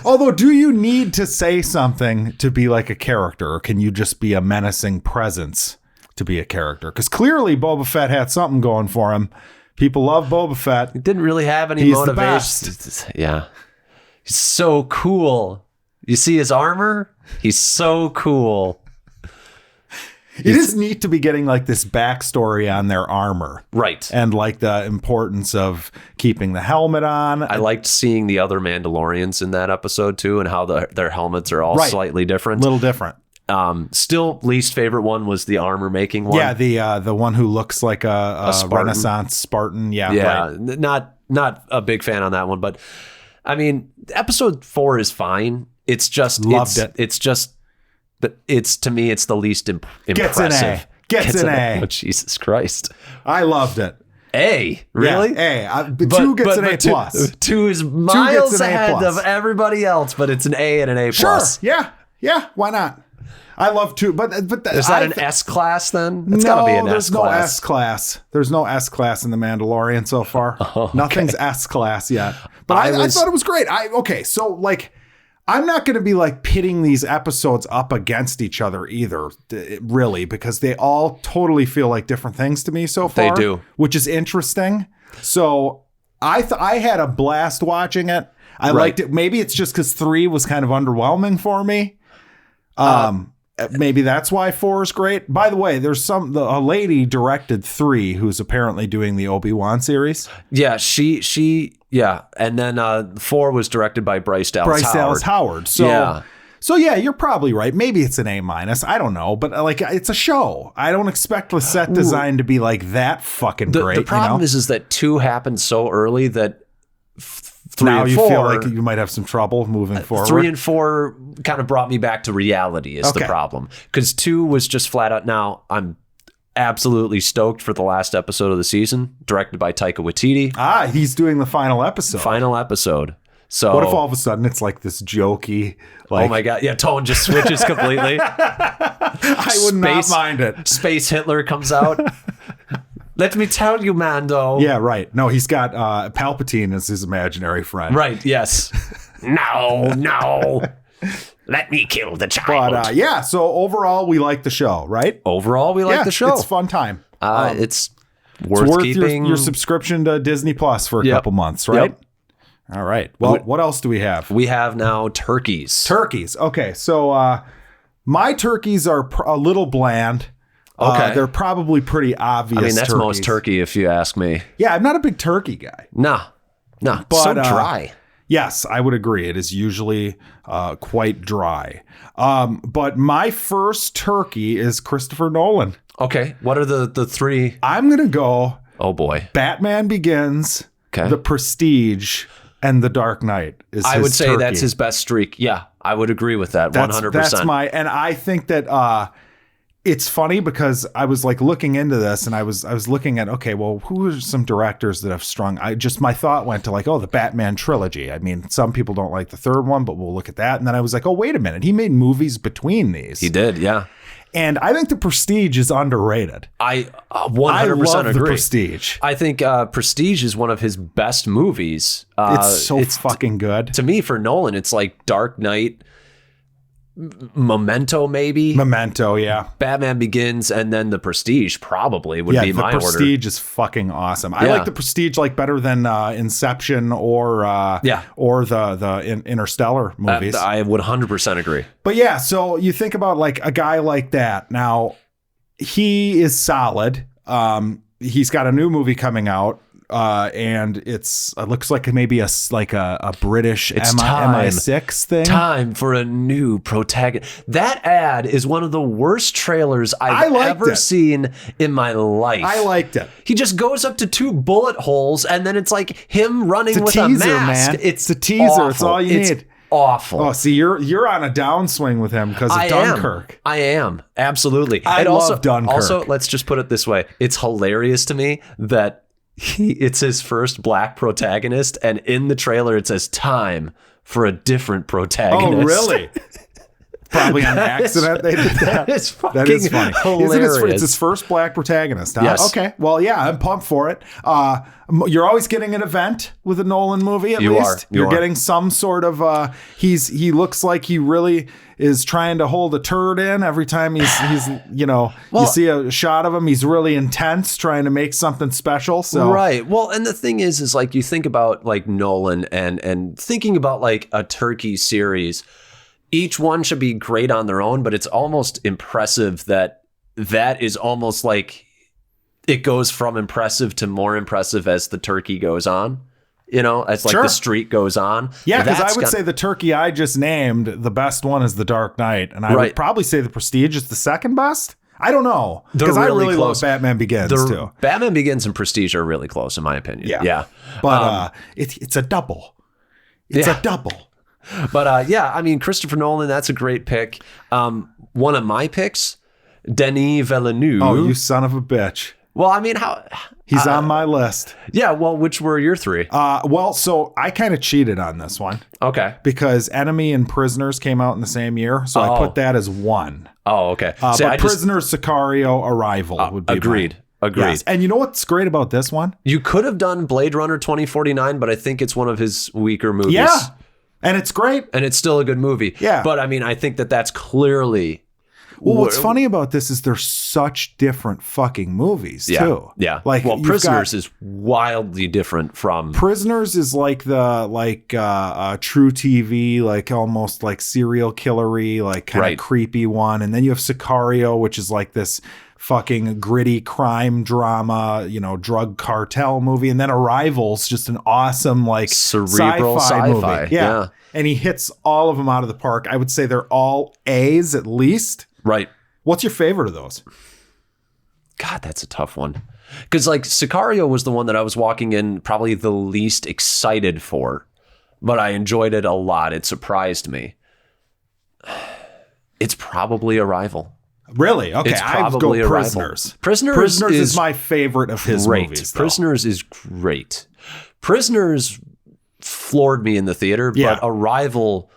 Speaker 1: Although, do you need to say something to be like a character, or can you just be a menacing presence to be a character? Because clearly Boba Fett had something going for him. People love Boba Fett.
Speaker 2: He didn't really have any motivation. Yeah. He's so cool. You see his armor? He's so cool.
Speaker 1: It is neat to be getting like this backstory on their armor.
Speaker 2: Right.
Speaker 1: And like the importance of keeping the helmet on.
Speaker 2: I liked seeing the other Mandalorians in that episode too, and how their helmets are all slightly different.
Speaker 1: A little different.
Speaker 2: Still, least favorite one was the armor making one.
Speaker 1: Yeah, the one who looks like a Renaissance Spartan. Yeah.
Speaker 2: Right. Not a big fan on that one, but I mean, episode 4 is fine. It's just
Speaker 1: loved it.
Speaker 2: It's just. But to me, it's the least impressive.
Speaker 1: Gets an A.
Speaker 2: Oh, Jesus Christ.
Speaker 1: I loved it.
Speaker 2: A? Really?
Speaker 1: Yeah, A. 2 gets an A plus.
Speaker 2: 2 is miles ahead of everybody else, but it's an A and an A plus.
Speaker 1: Sure. Yeah. Why not? I love 2, but
Speaker 2: is that an S class then? It's got to be an S class.
Speaker 1: There's no S class. There's no S class in The Mandalorian so far. Oh, okay. Nothing's S class yet. But I thought it was great. So like, I'm not going to be like pitting these episodes up against each other either, really, because they all totally feel like different things to me so far.
Speaker 2: They do.
Speaker 1: Which is interesting. So I had a blast watching it. I liked it. Maybe it's just because 3 was kind of underwhelming for me. Maybe that's why 4 is great. By the way, there's a lady directed 3 who's apparently doing the Obi-Wan series.
Speaker 2: Yeah, yeah. And then 4 was directed by Bryce Dallas Howard.
Speaker 1: So yeah, you're probably right. Maybe it's an A-. I don't know, but like it's a show. I don't expect the set design to be like that fucking great.
Speaker 2: The problem is that 2 happened so early that 3
Speaker 1: now
Speaker 2: and
Speaker 1: you
Speaker 2: 4,
Speaker 1: feel like you might have some trouble moving forward.
Speaker 2: 3 and 4 kind of brought me back to reality is the problem. Because 2 was just flat out. Now I'm absolutely stoked for the last episode of the season, directed by Taika Waititi.
Speaker 1: He's doing the final episode.
Speaker 2: So
Speaker 1: what if all of a sudden it's like this jokey, like,
Speaker 2: oh my God, yeah, tone just switches completely.
Speaker 1: I would not mind it.
Speaker 2: Space Hitler comes out. Let me tell you, Mando.
Speaker 1: Yeah, right. No, he's got Palpatine as his imaginary friend.
Speaker 2: Right, yes. No. Let me kill the child.
Speaker 1: But yeah, so overall, we like the show, right?
Speaker 2: Overall, we like the show.
Speaker 1: It's a fun time.
Speaker 2: It's worth keeping
Speaker 1: your subscription to Disney Plus for a couple months, right? Yep. All right. Well, what else do we have?
Speaker 2: We have now turkeys.
Speaker 1: Okay, so my turkeys are a little bland.
Speaker 2: Okay.
Speaker 1: They're probably pretty obvious.
Speaker 2: I mean, that's
Speaker 1: turkeys.
Speaker 2: most turkey, if you ask me.
Speaker 1: Yeah, I'm not a big turkey guy.
Speaker 2: No, but, so dry.
Speaker 1: Yes, I would agree. It is usually quite dry. But my first turkey is Christopher Nolan.
Speaker 2: Okay, what are the 3?
Speaker 1: I'm going to go...
Speaker 2: Oh, boy.
Speaker 1: Batman Begins, The Prestige, and The Dark Knight is
Speaker 2: I would say
Speaker 1: turkey.
Speaker 2: that's his best streak. Yeah, I would agree with that 100%.
Speaker 1: That's and I think that it's funny because I was like looking into this and I was looking at, okay, well, who are some directors that have strung? My thought went to like, the Batman trilogy. I mean, some people don't like the third one, but we'll look at that. And then I was like, oh, wait a minute. He made movies between these.
Speaker 2: He did, yeah.
Speaker 1: And I think The Prestige is underrated.
Speaker 2: I 100%
Speaker 1: love
Speaker 2: agree.
Speaker 1: The Prestige.
Speaker 2: I think Prestige is one of his best movies.
Speaker 1: It's fucking good.
Speaker 2: To me, for Nolan, it's like Dark Knight, Memento, maybe.
Speaker 1: Memento, yeah.
Speaker 2: Batman Begins, and then The Prestige probably would be my order.
Speaker 1: The Prestige is fucking awesome. I like The Prestige like better than Inception or the Interstellar movies.
Speaker 2: I would 100% agree.
Speaker 1: But yeah, so you think about like a guy like that. Now, he is solid. He's got a new movie coming out. And it looks like maybe a British MI6 thing. Time
Speaker 2: for a new protagonist. That ad is one of the worst trailers I've ever seen in my life.
Speaker 1: I liked it.
Speaker 2: He just goes up to 2 bullet holes and then it's like him running with a mask.
Speaker 1: Man. It's a teaser. Awful. It's all you need.
Speaker 2: Awful.
Speaker 1: Oh, see, you're on a downswing with him because of Dunkirk.
Speaker 2: I am. Absolutely.
Speaker 1: I love Dunkirk.
Speaker 2: Also, let's just put it this way. It's hilarious to me that it's his first black protagonist, and in the trailer it says time for a different protagonist.
Speaker 1: Oh, really? Probably on accident they did that.
Speaker 2: That is funny. Hilarious.
Speaker 1: It's his first black protagonist, huh?
Speaker 2: Yes.
Speaker 1: Okay. Well, yeah, I'm pumped for it. You're always getting an event with a Nolan movie, at least. You're getting some sort of he looks like he really is trying to hold a turd in every time he's you see a shot of him. He's really intense, trying to make something special. So
Speaker 2: right. Well, and the thing is like you think about like Nolan and thinking about like a turkey series. Each one should be great on their own, but it's almost impressive that is almost like it goes from impressive to more impressive as the turkey goes on. As like the streak goes on.
Speaker 1: Yeah, because I would say the turkey I just named, the best one is The Dark Knight. And I would probably say The Prestige is the second best. I don't know. Because I really love Batman Begins, too.
Speaker 2: Batman Begins and Prestige are really close, in my opinion. Yeah.
Speaker 1: But it's a double. It's a double.
Speaker 2: But I mean, Christopher Nolan, that's a great pick. One of my picks, Denis Villeneuve.
Speaker 1: Oh, you son of a bitch.
Speaker 2: Well, I mean,
Speaker 1: he's on my list.
Speaker 2: Yeah, well, which were your 3?
Speaker 1: So I kind of cheated on this one.
Speaker 2: Okay.
Speaker 1: Because Enemy and Prisoners came out in the same year, so I put that as 1.
Speaker 2: Oh, okay.
Speaker 1: But Prisoners, Sicario, Arrival would be
Speaker 2: agreed.
Speaker 1: mine.
Speaker 2: Agreed.
Speaker 1: Yes. And you know what's great about this one?
Speaker 2: You could have done Blade Runner 2049, but I think it's one of his weaker movies.
Speaker 1: Yeah. And it's great.
Speaker 2: And it's still a good movie.
Speaker 1: Yeah.
Speaker 2: But I mean, I think that's clearly
Speaker 1: Well, what's funny about this is they're such different fucking movies too.
Speaker 2: Yeah.
Speaker 1: Like,
Speaker 2: well, Prisoners is wildly different from
Speaker 1: Prisoners is like the true TV, like almost like serial killery, like kind of creepy one. And then you have Sicario, which is like this fucking gritty crime drama, drug cartel movie. And then Arrival's just an awesome like
Speaker 2: cerebral sci-fi
Speaker 1: movie. Yeah. And he hits all of them out of the park. I would say they're all A's at least.
Speaker 2: Right.
Speaker 1: What's your favorite of those?
Speaker 2: God, that's a tough one. Because like Sicario was the one that I was walking in probably the least excited for, but I enjoyed it a lot. It surprised me. It's probably Arrival.
Speaker 1: Really? Okay,
Speaker 2: it's
Speaker 1: I would go Prisoners.
Speaker 2: Prisoners
Speaker 1: is my favorite of his movies. Though.
Speaker 2: Prisoners is great. Prisoners floored me in the theater, but Arrival,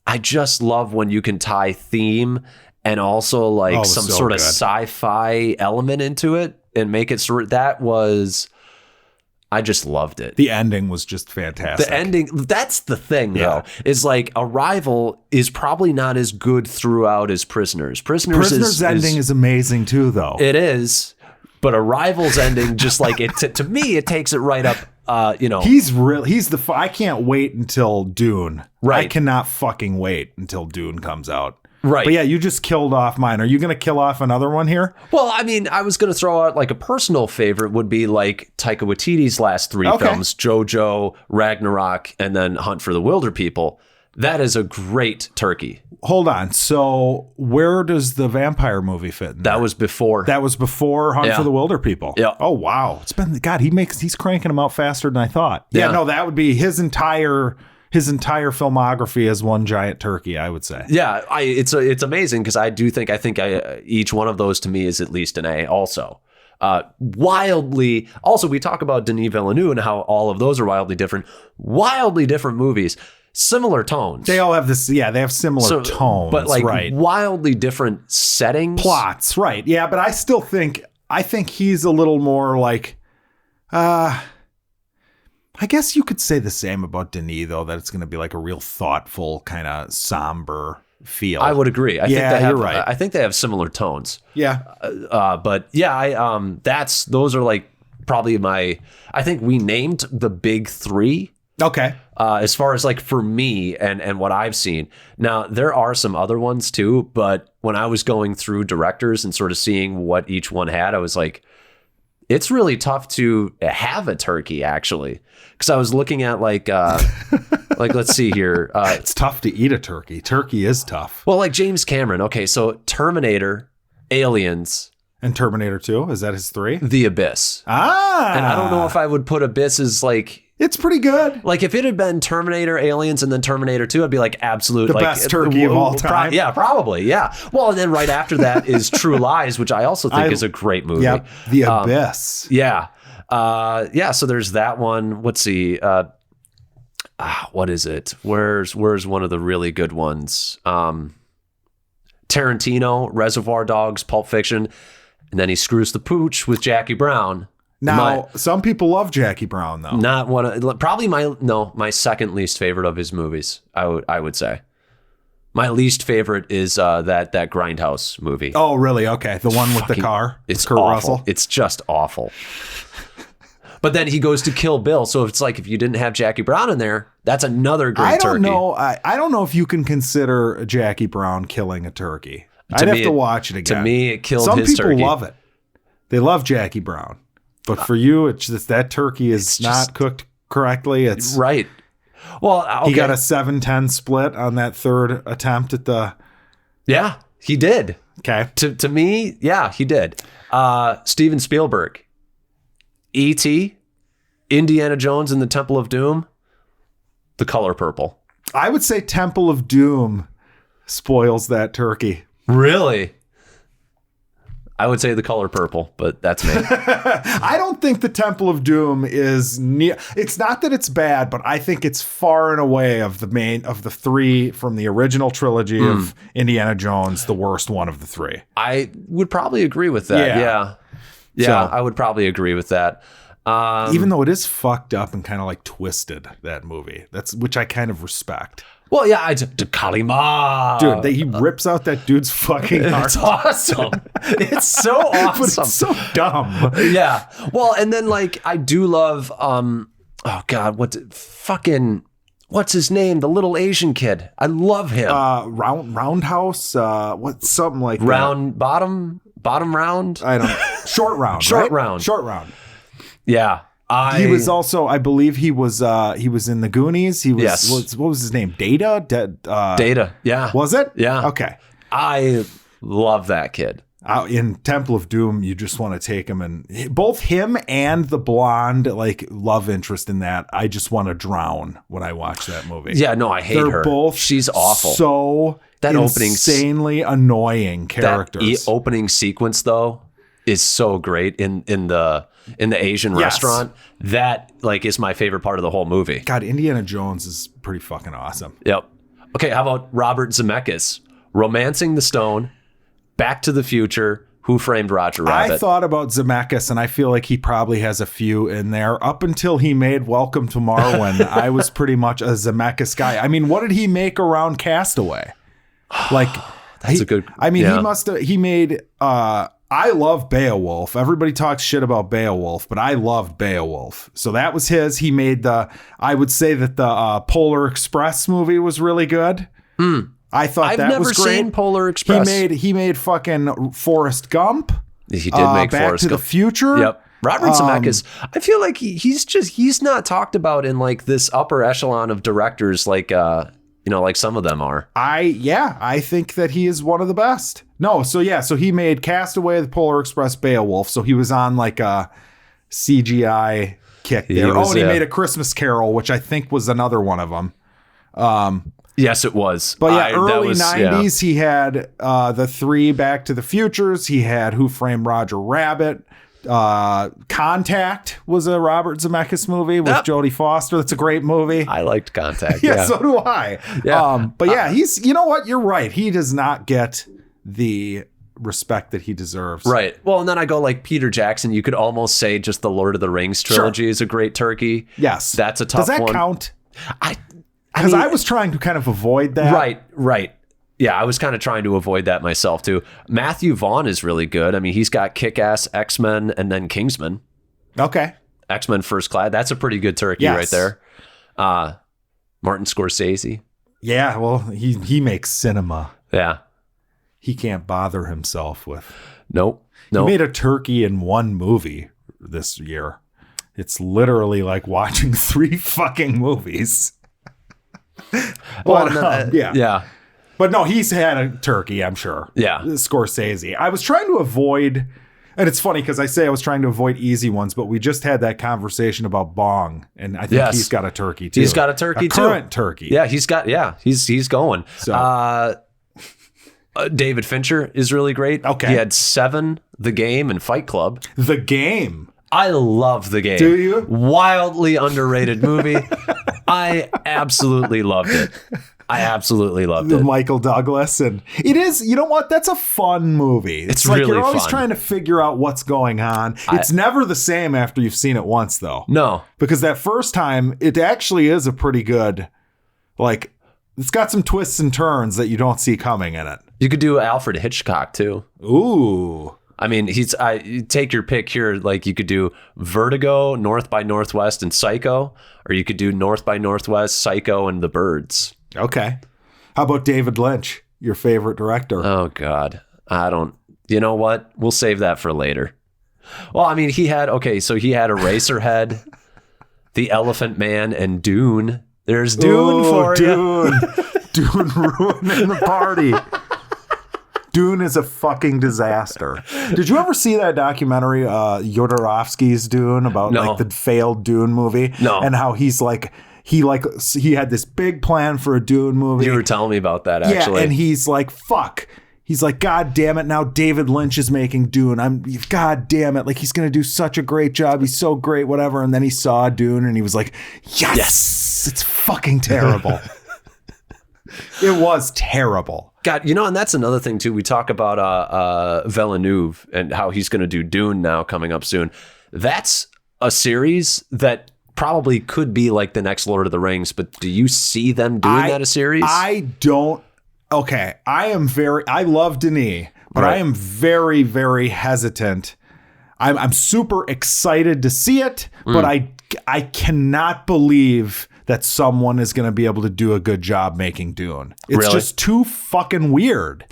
Speaker 2: I just love when you can tie theme and also like some sort of sci-fi element into it and make it I just loved it.
Speaker 1: The ending was just fantastic.
Speaker 2: The ending, that's the thing though, is like Arrival is probably not as good throughout as Prisoners. Prisoners'
Speaker 1: ending is amazing too though.
Speaker 2: It is, but Arrival's ending just like it, to me, it takes it right up.
Speaker 1: I can't wait until Dune.
Speaker 2: Right.
Speaker 1: I cannot fucking wait until Dune comes out.
Speaker 2: Right.
Speaker 1: But yeah, you just killed off mine. Are you going to kill off another one here?
Speaker 2: Well, I mean, I was going to throw out like a personal favorite would be like Taika Waititi's last three films, Jojo, Ragnarok, and then Hunt for the Wilder People. That is a great turkey.
Speaker 1: Hold on. So where does the vampire movie fit in there?
Speaker 2: That was before.
Speaker 1: Hunt for the Wilder People.
Speaker 2: Yeah.
Speaker 1: Oh, wow. It's been, God, he's cranking them out faster than I thought. Yeah, no, that would be his entire filmography as one giant turkey, I would say.
Speaker 2: Yeah, it's amazing because I think each one of those to me is at least an A also. Wildly, also we talk about Denis Villeneuve and how all of those are wildly different movies. Similar tones.
Speaker 1: They all have this, they have similar tones,
Speaker 2: but like wildly different settings.
Speaker 1: Plots, right. Yeah, but I still think, he's a little more like, I guess you could say the same about Denis, though, that it's going to be like a real thoughtful, kind of somber feel.
Speaker 2: I would agree.
Speaker 1: You're right.
Speaker 2: I think they have similar tones.
Speaker 1: Yeah.
Speaker 2: But yeah, those are like probably I think we named the big three.
Speaker 1: Okay.
Speaker 2: As far as like for me and what I've seen. Now, there are some other ones too, but when I was going through directors and sort of seeing what each one had, I was like, it's really tough to have a turkey, actually. Because I was looking at like let's see here.
Speaker 1: It's tough to eat a turkey. Turkey is tough.
Speaker 2: Well, like James Cameron. Okay, so Terminator, Aliens.
Speaker 1: And Terminator 2, is that his 3?
Speaker 2: The Abyss.
Speaker 1: Ah!
Speaker 2: And I don't know if I would put Abyss as like...
Speaker 1: It's pretty good.
Speaker 2: Like if it had been Terminator, Aliens, and then Terminator 2, I'd be like absolute...
Speaker 1: The best turkey of all time.
Speaker 2: Yeah, probably, yeah. Well, and then right after that is True Lies, which I also think is a great movie.
Speaker 1: Yeah, The Abyss.
Speaker 2: Yeah. So there's that one. Let's see. What is it? Where's one of the really good ones? Tarantino, Reservoir Dogs, Pulp Fiction, and then he screws the pooch with Jackie Brown.
Speaker 1: Now, some people love Jackie Brown, though.
Speaker 2: Not one. Probably my second least favorite of his movies. I would say. My least favorite is that Grindhouse movie.
Speaker 1: Oh, really? Okay, the one with the car.
Speaker 2: It's
Speaker 1: Kurt
Speaker 2: awful.
Speaker 1: Russell.
Speaker 2: It's just awful. But then he goes to Kill Bill, so it's like if you didn't have Jackie Brown in there, that's another great turkey.
Speaker 1: I don't know if you can consider Jackie Brown killing a turkey. I'd have to watch it again.
Speaker 2: To me, it killed his turkey.
Speaker 1: Some people love it. They love Jackie Brown. But for you, it's just that turkey is not cooked correctly. It's
Speaker 2: right. Well, okay.
Speaker 1: He got a 7-10 split on that third attempt at the...
Speaker 2: Yeah, he did.
Speaker 1: Okay.
Speaker 2: To me, yeah, he did. Steven Spielberg, E.T., Indiana Jones and the Temple of Doom, The Color Purple.
Speaker 1: I would say Temple of Doom spoils that turkey.
Speaker 2: Really? I would say The Color Purple, but that's me.
Speaker 1: I don't think the Temple of Doom is near. It's not that it's bad, but I think it's far and away of the three from the original trilogy of Indiana Jones, the worst one of the three.
Speaker 2: I would probably agree with that. Yeah, I would probably agree with that.
Speaker 1: Even though it is fucked up and kind of like twisted, that movie. Which I kind of respect.
Speaker 2: Well, yeah, Kalima.
Speaker 1: Dude, he rips out that dude's fucking heart.
Speaker 2: It's awesome. It's so awesome.
Speaker 1: But it's so dumb.
Speaker 2: Yeah. Well, and then like I do love oh God, what's his name? The little Asian kid. I love him.
Speaker 1: Roundhouse, what's something like
Speaker 2: round bottom round?
Speaker 1: I don't know. Short round.
Speaker 2: Short
Speaker 1: right?
Speaker 2: round.
Speaker 1: Short round.
Speaker 2: Yeah.
Speaker 1: He was also, I believe he was in the Goonies. He was,
Speaker 2: Yes.
Speaker 1: what was his name? Data?
Speaker 2: Data. Yeah.
Speaker 1: Was it?
Speaker 2: Yeah.
Speaker 1: Okay.
Speaker 2: I love that kid.
Speaker 1: In Temple of Doom, you just want to take him, and both him and the blonde like love interest in that. I just want to drown when I watch that movie.
Speaker 2: Yeah, no, I hate
Speaker 1: They're
Speaker 2: her.
Speaker 1: both
Speaker 2: She's awful.
Speaker 1: So
Speaker 2: That
Speaker 1: insanely annoying characters.
Speaker 2: That opening sequence though is so great in the Asian restaurant. That like is my favorite part of the whole movie.
Speaker 1: God, Indiana Jones is pretty fucking awesome.
Speaker 2: Yep. Okay, how about Robert Zemeckis? Romancing the Stone, Back to the Future, Who Framed Roger Rabbit?
Speaker 1: I thought about Zemeckis, and I feel like he probably has a few in there. Up until he made Welcome to Marwen, I was pretty much a Zemeckis guy. I mean, what did he make around Castaway? Like,
Speaker 2: That's a good.
Speaker 1: I mean,
Speaker 2: yeah.
Speaker 1: he made. I love Beowulf. Everybody talks shit about Beowulf, but I loved Beowulf. So that was his. He made I would say that the Polar Express movie was really good. I thought
Speaker 2: I've
Speaker 1: that
Speaker 2: never
Speaker 1: was great.
Speaker 2: seen Polar Express.
Speaker 1: He made fucking Forrest Gump.
Speaker 2: He did make
Speaker 1: Back
Speaker 2: Forrest
Speaker 1: to
Speaker 2: Gump.
Speaker 1: the Future.
Speaker 2: Yep. Robert Zemeckis, I feel like he's not talked about in like this upper echelon of directors like like some of them are.
Speaker 1: I think that he is one of the best. No, so he made Castaway, The Polar Express, Beowulf. So he was on like a CGI kick there. He made A Christmas Carol, which I think was another one of them.
Speaker 2: Yes, it was.
Speaker 1: But yeah, early 90s, he had the 3 Back to the Futures. He had Who Framed Roger Rabbit. Contact was a Robert Zemeckis movie with Jodie Foster. That's a great movie.
Speaker 2: I liked Contact.
Speaker 1: Yeah, so do I.
Speaker 2: Yeah.
Speaker 1: But yeah, he's, you know what? You're right. He does not get the respect that he deserves.
Speaker 2: Right. Well, and then I go like Peter Jackson. You could almost say just the Lord of the Rings trilogy is a great turkey.
Speaker 1: Yes.
Speaker 2: That's a tough one.
Speaker 1: Does that count?
Speaker 2: Because
Speaker 1: I was trying to kind of avoid that.
Speaker 2: Right. Yeah, I was kind of trying to avoid that myself too. Matthew Vaughn is really good. I mean, he's got Kick-Ass, X-Men, and then Kingsman.
Speaker 1: Okay.
Speaker 2: X-Men First Class. That's a pretty good turkey right there. Martin Scorsese.
Speaker 1: Yeah, well, he makes cinema.
Speaker 2: Yeah.
Speaker 1: He can't bother himself with.
Speaker 2: Nope.
Speaker 1: He made a turkey in one movie this year. It's literally like watching 3 fucking movies.
Speaker 2: Yeah.
Speaker 1: But no, he's had a turkey, I'm sure.
Speaker 2: Yeah.
Speaker 1: Scorsese. I was trying to avoid, and it's funny because I say I was trying to avoid easy ones, but we just had that conversation about Bong, and I think he's got a turkey too.
Speaker 2: He's got a turkey too.
Speaker 1: Current turkey.
Speaker 2: Yeah, he's going.
Speaker 1: So.
Speaker 2: David Fincher is really great.
Speaker 1: Okay.
Speaker 2: He had 7, The Game, and Fight Club.
Speaker 1: The Game.
Speaker 2: I love The Game.
Speaker 1: Do you?
Speaker 2: Wildly underrated movie. I absolutely loved it.
Speaker 1: Michael Douglas, and it is, you know what? That's a fun movie. It's like
Speaker 2: really
Speaker 1: you're always
Speaker 2: fun.
Speaker 1: trying to figure out what's going on. It's never the same after you've seen it once, though.
Speaker 2: No.
Speaker 1: Because that first time, it actually is a pretty good, like, it's got some twists and turns that you don't see coming in it.
Speaker 2: You could do Alfred Hitchcock too.
Speaker 1: Ooh.
Speaker 2: I mean, you take your pick here. Like you could do Vertigo, North by Northwest, and Psycho, or you could do North by Northwest, Psycho, and The Birds.
Speaker 1: Okay. How about David Lynch, your favorite director?
Speaker 2: Oh God, I don't. You know what? We'll save that for later. Well, I mean, he had Eraserhead, The Elephant Man, and Dune. There's Dune for you.
Speaker 1: Dune ruining the party. Dune is a fucking disaster. Did you ever see that documentary, Jodorowsky's Dune, about like the failed Dune movie?
Speaker 2: No.
Speaker 1: And how he had this big plan for a Dune movie.
Speaker 2: You were telling me about that, actually.
Speaker 1: Yeah, and he's like, fuck. He's like, God damn it, now David Lynch is making Dune. God damn it. Like, he's going to do such a great job. He's so great, whatever. And then he saw Dune and he was like, yes. It's fucking terrible. It was terrible.
Speaker 2: God, and that's another thing too. We talk about Villeneuve and how he's going to do Dune now coming up soon. That's a series that probably could be like the next Lord of the Rings, but do you see them doing that a series?
Speaker 1: I don't. Okay, I love Denis, but I am very, very hesitant. I'm super excited to see it, but I cannot believe that someone is going to be able to do a good job making Dune. It's just too fucking weird.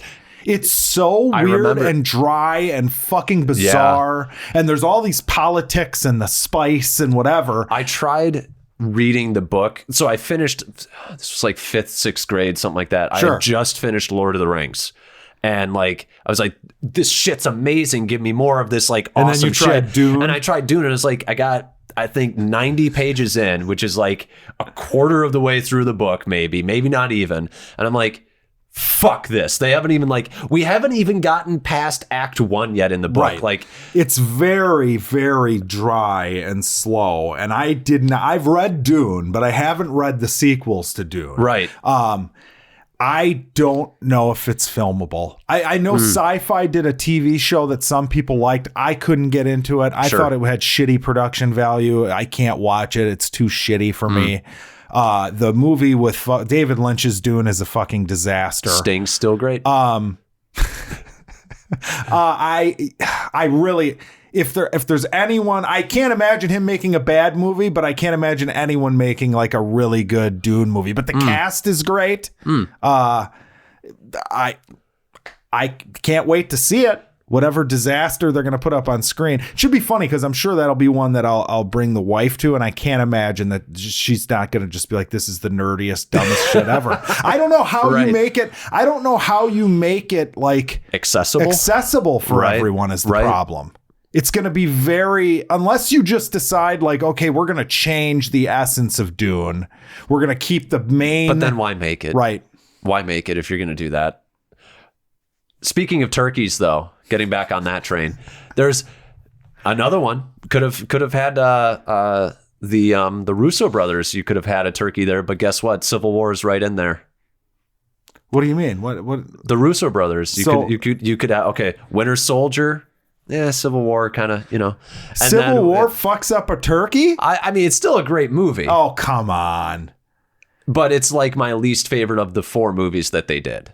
Speaker 1: It's so weird and dry and fucking bizarre. Yeah. And there's all these politics and the spice and whatever.
Speaker 2: I tried reading the book. So I finished, this was like 5th, 6th grade, something like that.
Speaker 1: Sure.
Speaker 2: I had just finished Lord of the Rings. And like, I was like, this shit's amazing. Give me more of this like awesome
Speaker 1: and then you tried
Speaker 2: shit.
Speaker 1: Dune.
Speaker 2: And I tried Dune and it's like, I got, I think 90 pages in, which is like a quarter of the way through the book, maybe not even. And I'm like, fuck this. They haven't even we haven't even gotten past Act 1 yet in the book.
Speaker 1: Right.
Speaker 2: Like,
Speaker 1: it's very, very dry and slow. And I've read Dune, but I haven't read the sequels to Dune.
Speaker 2: Right.
Speaker 1: I don't know if it's filmable. I know Sci-Fi did a TV show that some people liked. I couldn't get into it. I thought it had shitty production value. I can't watch it. It's too shitty for me. The movie with David Lynch's Dune is a fucking disaster.
Speaker 2: Sting's still great.
Speaker 1: I really, if there's anyone, I can't imagine him making a bad movie, but I can't imagine anyone making like a really good Dune movie. But the cast is great. I can't wait to see it. Whatever disaster they're going to put up on screen. It should be funny because I'm sure that'll be one that I'll bring the wife to, and I can't imagine that she's not going to just be like, this is the nerdiest, dumbest shit ever. I don't know how you make it. I don't know how you make it like accessible for everyone is the problem. It's going to be unless you just decide like, okay, we're going to change the essence of Dune. We're going to keep the main.
Speaker 2: But then why make it?
Speaker 1: Right.
Speaker 2: Why make it if you're going to do that? Speaking of turkeys, though, getting back on that train, there's another one. Could have had the Russo brothers. You could have had a turkey there, but guess what? Civil War is right in there.
Speaker 1: What do you mean? What?
Speaker 2: The Russo brothers. You could have, okay, Winter Soldier. Yeah, Civil War kind of, And
Speaker 1: Civil War fucks up a turkey?
Speaker 2: I mean, it's still a great movie.
Speaker 1: Oh, come on.
Speaker 2: But it's like my least favorite of the 4 movies that they did.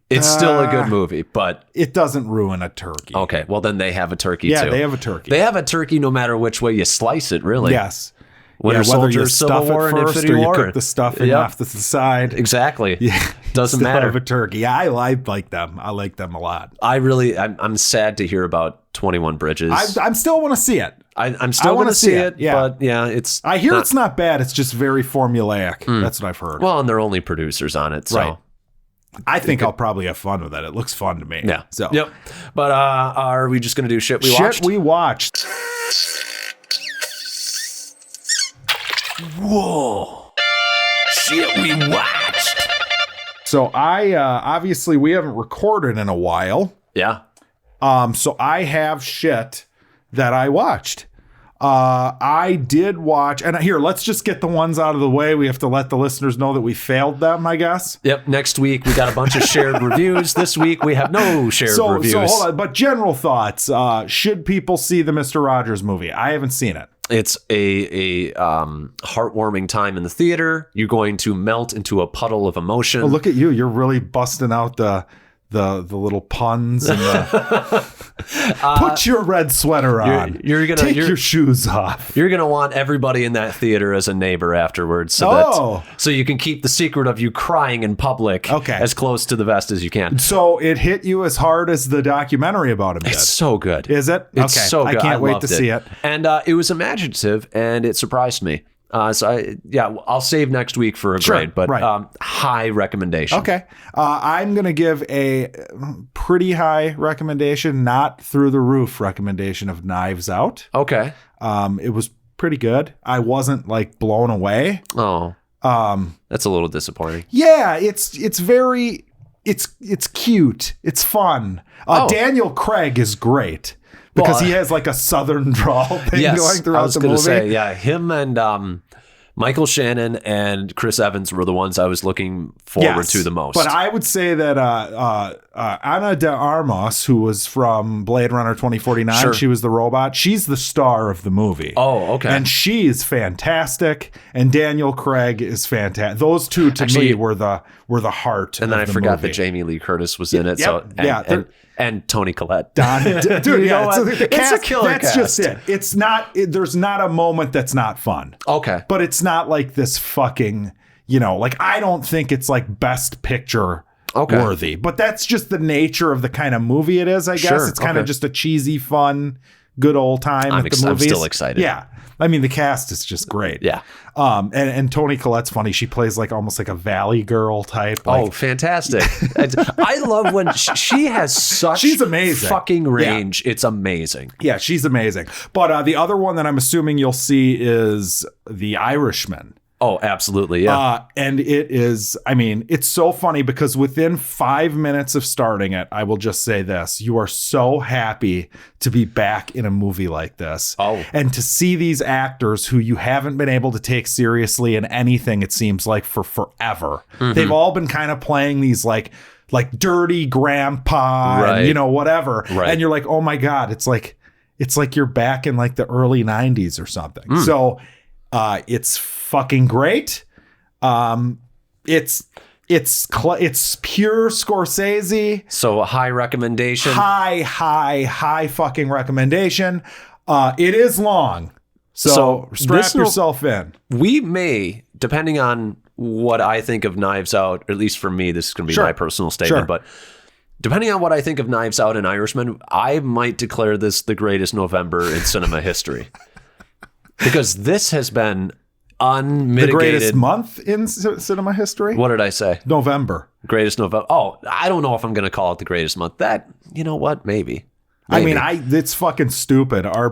Speaker 2: It's still a good movie, but
Speaker 1: it doesn't ruin a turkey.
Speaker 2: Okay, well then they have a turkey too.
Speaker 1: Yeah, they have a turkey.
Speaker 2: They have a turkey no matter which way you slice it, really.
Speaker 1: Yes.
Speaker 2: Winter Soldier, Civil War, and Infinity War.
Speaker 1: You cook the stuffing off the side.
Speaker 2: Exactly.
Speaker 1: Yeah.
Speaker 2: Doesn't matter.
Speaker 1: Have a turkey. Yeah, I like them. I like them a lot.
Speaker 2: I'm sad to hear about 21 Bridges.
Speaker 1: I still want to see it.
Speaker 2: I'm still going to see it. Yeah. But yeah, it's.
Speaker 1: I hear it's not bad. It's just very formulaic. That's what I've heard.
Speaker 2: Well, and they're only producers on it, so.
Speaker 1: Right. I think I'll probably have fun with it. It looks fun to me.
Speaker 2: Yeah.
Speaker 1: So.
Speaker 2: Yep. But are we just going to do shit we watched?
Speaker 1: Shit we watched.
Speaker 2: Whoa. Shit we watched.
Speaker 1: So obviously we haven't recorded in a while.
Speaker 2: Yeah.
Speaker 1: So I have shit that I watched. I did watch, and here, let's just get the ones out of the way. We have to let the listeners know that we failed them, I guess.
Speaker 2: Yep. Next week, we got a bunch of shared reviews. This week, we have no shared reviews.
Speaker 1: So hold on, but general thoughts. Should people see the Mr. Rogers movie? I haven't seen it.
Speaker 2: It's a heartwarming time in the theater. You're going to melt into a puddle of emotion.
Speaker 1: Oh, look at you. You're really busting out the little puns and put your red sweater on.
Speaker 2: You're gonna
Speaker 1: take your shoes off.
Speaker 2: You're gonna want everybody in that theater as a neighbor afterwards, so you can keep the secret of you crying in public as close to the vest as you can.
Speaker 1: So it hit you as hard as the documentary about him did.
Speaker 2: It's so good.
Speaker 1: Is it?
Speaker 2: It's so good.
Speaker 1: I can't wait to see it.
Speaker 2: And it was imaginative and it surprised me. I'll save next week for a grade, but high recommendation.
Speaker 1: Okay. I'm going to give a pretty high recommendation, not through the roof recommendation of Knives Out.
Speaker 2: Okay.
Speaker 1: It was pretty good. I wasn't like blown away.
Speaker 2: Oh, that's a little disappointing.
Speaker 1: Yeah. It's cute. It's fun. Daniel Craig is great. Because he has like a southern drawl thing going throughout the movie.
Speaker 2: Him and Michael Shannon and Chris Evans were the ones I was looking forward to the most.
Speaker 1: But I would say that Ana de Armas, who was from Blade Runner 2049,
Speaker 2: Sure.
Speaker 1: she was the robot. She's the star of the movie.
Speaker 2: Oh, okay.
Speaker 1: And she is fantastic. And Daniel Craig is fantastic. Those two to me were the heart.
Speaker 2: And then
Speaker 1: of
Speaker 2: I forgot
Speaker 1: movie.
Speaker 2: that Jamie Lee Curtis was in it.
Speaker 1: Yep.
Speaker 2: So and Toni Collette.
Speaker 1: Dude, yeah,
Speaker 2: it's a killer
Speaker 1: that's
Speaker 2: cast.
Speaker 1: just it. It's not. There's not a moment that's not fun.
Speaker 2: Okay.
Speaker 1: But it's not like this fucking, like I don't think it's like best picture worthy. But that's just the nature of the kind of movie it is, I guess.
Speaker 2: Sure.
Speaker 1: It's kind of just a cheesy, fun, good old time at the movies.
Speaker 2: I'm still excited.
Speaker 1: Yeah. I mean, the cast is just great.
Speaker 2: Yeah.
Speaker 1: And Toni Collette's funny. She plays like almost like a Valley Girl type. Like,
Speaker 2: Fantastic. I love when she has such
Speaker 1: she's amazing.
Speaker 2: fucking range. Yeah. It's amazing.
Speaker 1: Yeah, she's amazing. But the other one that I'm assuming you'll see is The Irishman.
Speaker 2: Oh, absolutely. Yeah.
Speaker 1: And it is, I mean, it's so funny because within 5 minutes of starting it, I will just say this. You are so happy to be back in a movie like this.
Speaker 2: Oh.
Speaker 1: And to see these actors who you haven't been able to take seriously in anything, it seems like, for forever. Mm-hmm. They've all been kind of playing these like dirty grandpa
Speaker 2: right.
Speaker 1: and, whatever.
Speaker 2: Right.
Speaker 1: And you're like, oh my God, it's like you're back in like the early 90s or something. So it's fucking great. It's pure Scorsese.
Speaker 2: So a high recommendation.
Speaker 1: High fucking recommendation. It is long. So strap yourself in.
Speaker 2: We may, depending on what I think of Knives Out, at least for me, this is going to be my personal statement, but depending on what I think of Knives Out and Irishman, I might declare this the greatest November in cinema history. Because this has been unmitigated.
Speaker 1: The greatest month in cinema history?
Speaker 2: What did I say?
Speaker 1: November.
Speaker 2: Greatest November. Oh, I don't know if I'm going to call it the greatest month. That, you know what? Maybe.
Speaker 1: I mean, it's fucking stupid. Our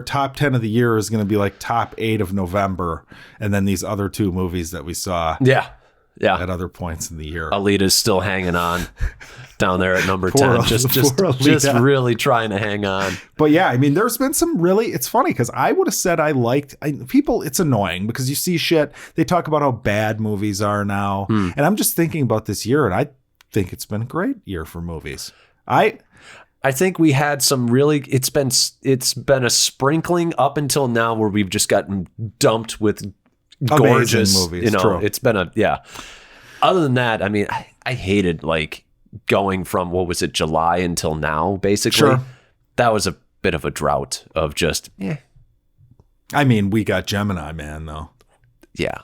Speaker 1: top 10 of the year is going to be like top 8 of November. And then these other two movies that we saw.
Speaker 2: Yeah.
Speaker 1: At other points in the year.
Speaker 2: Alita's still hanging on down there at number 10. Just really trying to hang on.
Speaker 1: But yeah, I mean, there's been some really, it's funny because I would have said people, it's annoying because you see shit, they talk about how bad movies are now. And I'm just thinking about this year and I think it's been a great year for movies. I
Speaker 2: think we had some really, it's been a sprinkling up until now where we've just gotten dumped with gorgeous
Speaker 1: movies.
Speaker 2: True. It's been other than that, I mean, I hated like going from July until now, basically.
Speaker 1: Sure.
Speaker 2: That was a bit of a drought of just
Speaker 1: I mean, we got Gemini Man though.
Speaker 2: Yeah.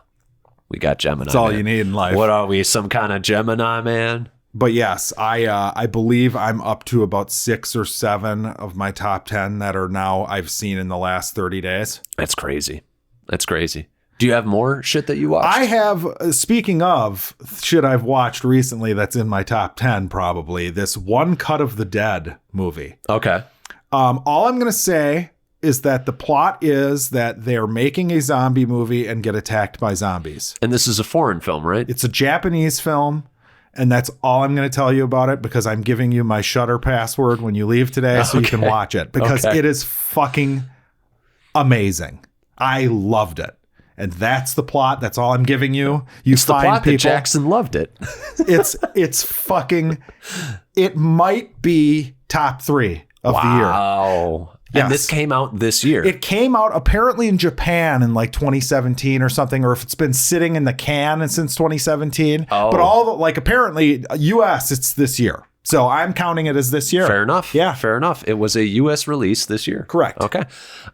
Speaker 2: We got Gemini.
Speaker 1: That's all you need in life.
Speaker 2: What are we, some kind of Gemini Man?
Speaker 1: But yes, I believe I'm up to about 6 or 7 of my top 10 that are now I've seen in the last 30 days.
Speaker 2: That's crazy. Do you have more shit that you watched?
Speaker 1: I have, speaking of shit I've watched recently that's in my top 10 probably, this One Cut of the Dead movie.
Speaker 2: Okay.
Speaker 1: All I'm going to say is that the plot is that they're making a zombie movie and get attacked by zombies.
Speaker 2: And this is a foreign film, right?
Speaker 1: It's a Japanese film. And that's all I'm going to tell you about it because I'm giving you my Shudder password when you leave today so you can watch it because it is fucking amazing. I loved it. And that's the plot. That's all I'm giving you.
Speaker 2: It's the plot that Jackson loved it.
Speaker 1: It's fucking, it might be top 3 of the year.
Speaker 2: Wow. And this came out this year.
Speaker 1: It came out apparently in Japan in like 2017 or something, or if it's been sitting in the can since 2017.
Speaker 2: Oh.
Speaker 1: But apparently US, it's this year. So I'm counting it as this year.
Speaker 2: Fair enough.
Speaker 1: Yeah.
Speaker 2: Fair enough. It was a US release this year.
Speaker 1: Correct.
Speaker 2: Okay.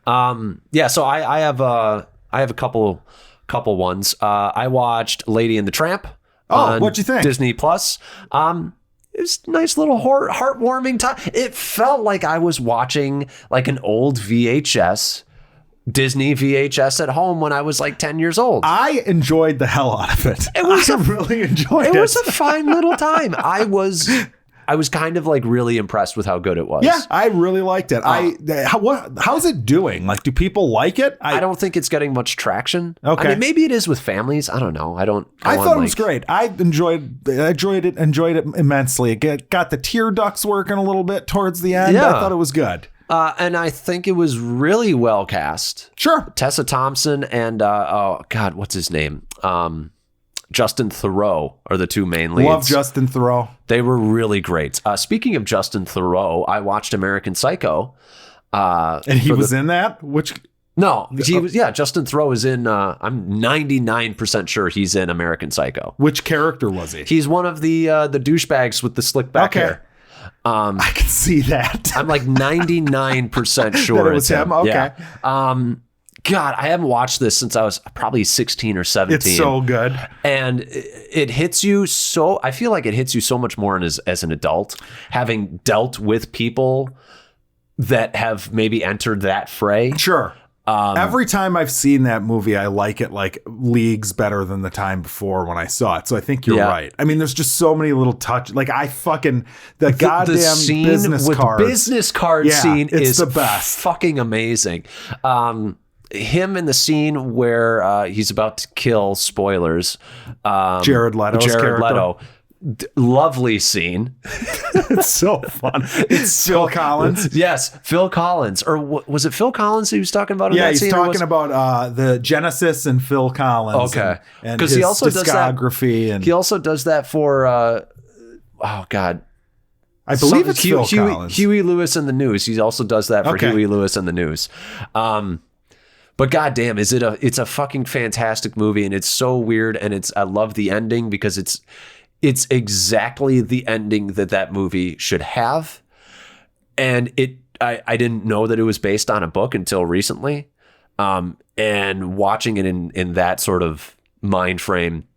Speaker 2: So I have a couple ones. I watched Lady and the Tramp.
Speaker 1: What'd you think?
Speaker 2: Disney Plus. It was a nice little heartwarming time. It felt like I was watching like an old Disney VHS at home when I was like 10 years old.
Speaker 1: I enjoyed the hell out of it. I really enjoyed it.
Speaker 2: It was a fine little time. I was kind of like really impressed with how good it was.
Speaker 1: Yeah, I really liked it. How's it doing? Like, do people like it?
Speaker 2: I don't think it's getting much traction.
Speaker 1: Okay.
Speaker 2: I mean, maybe it is with families. I don't know. I
Speaker 1: thought it was great. I enjoyed it immensely. It got the tear ducts working a little bit towards the end.
Speaker 2: Yeah.
Speaker 1: I thought it was good.
Speaker 2: And I think it was really well cast.
Speaker 1: Sure.
Speaker 2: Tessa Thompson and oh God, what's his name? Justin Theroux are the two main leads.
Speaker 1: Love Justin Theroux.
Speaker 2: They were really great. Speaking of Justin Theroux, I watched American Psycho.
Speaker 1: And he was in that? Which?
Speaker 2: No, he was. Yeah, Justin Theroux is in. I'm 99% sure he's in American Psycho.
Speaker 1: Which character was he?
Speaker 2: He's one of the douchebags with the slick back hair.
Speaker 1: I can see that.
Speaker 2: I'm like 99% sure
Speaker 1: that it was him. Okay.
Speaker 2: Yeah. God, I haven't watched this since I was probably 16 or 17.
Speaker 1: It's so good.
Speaker 2: And it hits you so, I feel like it hits you so much more as an adult, having dealt with people that have maybe entered that fray.
Speaker 1: Sure. Every time I've seen that movie, I like it like leagues better than the time before when I saw it. So I think you're right. I mean, there's just so many little touch. Like the goddamn
Speaker 2: scene
Speaker 1: business
Speaker 2: with
Speaker 1: cards.
Speaker 2: Business card scene is
Speaker 1: the best.
Speaker 2: Fucking amazing. Him in the scene where he's about to kill, spoilers,
Speaker 1: Jared Leto's character.
Speaker 2: Leto. Lovely scene.
Speaker 1: It's so fun. It's Phil Collins.
Speaker 2: Yes, Phil Collins. Or was it Phil Collins he was talking about in that scene?
Speaker 1: Yeah, he's talking about the Genesis and Phil Collins.
Speaker 2: Okay.
Speaker 1: And his discography. And
Speaker 2: he also does that for, oh, God.
Speaker 1: I believe it's Phil Collins.
Speaker 2: Huey Lewis and the News. He also does that for Huey Lewis and the News. But goddamn, it's a fucking fantastic movie, and it's so weird, and I love the ending because it's exactly the ending that movie should have. And I didn't know that it was based on a book until recently. And watching it in that sort of mind frame,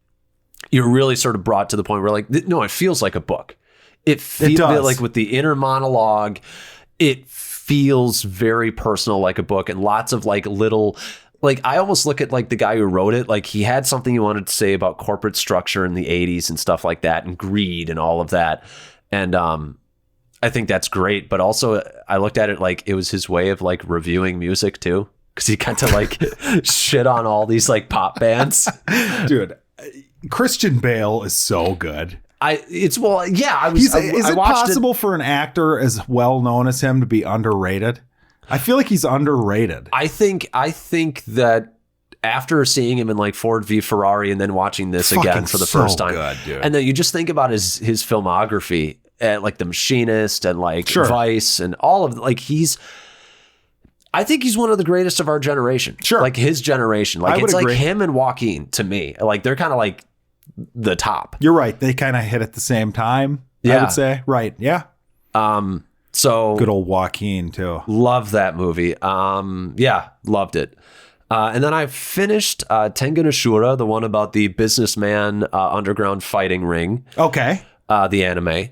Speaker 2: you're really sort of brought to the point where like, no, it feels like a book. It feels like with the inner monologue, it feels very personal, like a book, and lots of like little, like I almost look at like the guy who wrote it, like he had something he wanted to say about corporate structure in the 80s and stuff like that, and greed and all of that. And I think that's great. But also I looked at it like it was his way of like reviewing music too, because he got to like shit on all these like pop bands. Dude,
Speaker 1: Christian Bale is so good.
Speaker 2: Is it
Speaker 1: possible for an actor as well known as him to be underrated? I feel like he's underrated.
Speaker 2: I think that after seeing him in like Ford v Ferrari and then watching this again for the first time,
Speaker 1: good, dude.
Speaker 2: And then you just think about his filmography, like The Machinist and like Vice and all of like I think he's one of the greatest of our generation.
Speaker 1: Sure,
Speaker 2: like his generation. Like it's like him and Joaquin to me. Like they're kind of like the top.
Speaker 1: You're right. They kind of hit at the same time. I would say. Right. Yeah.
Speaker 2: So
Speaker 1: good old Joaquin too.
Speaker 2: Love that movie. Loved it. And then I finished Kengan Ashura, the one about the businessman underground fighting ring.
Speaker 1: Okay.
Speaker 2: The anime.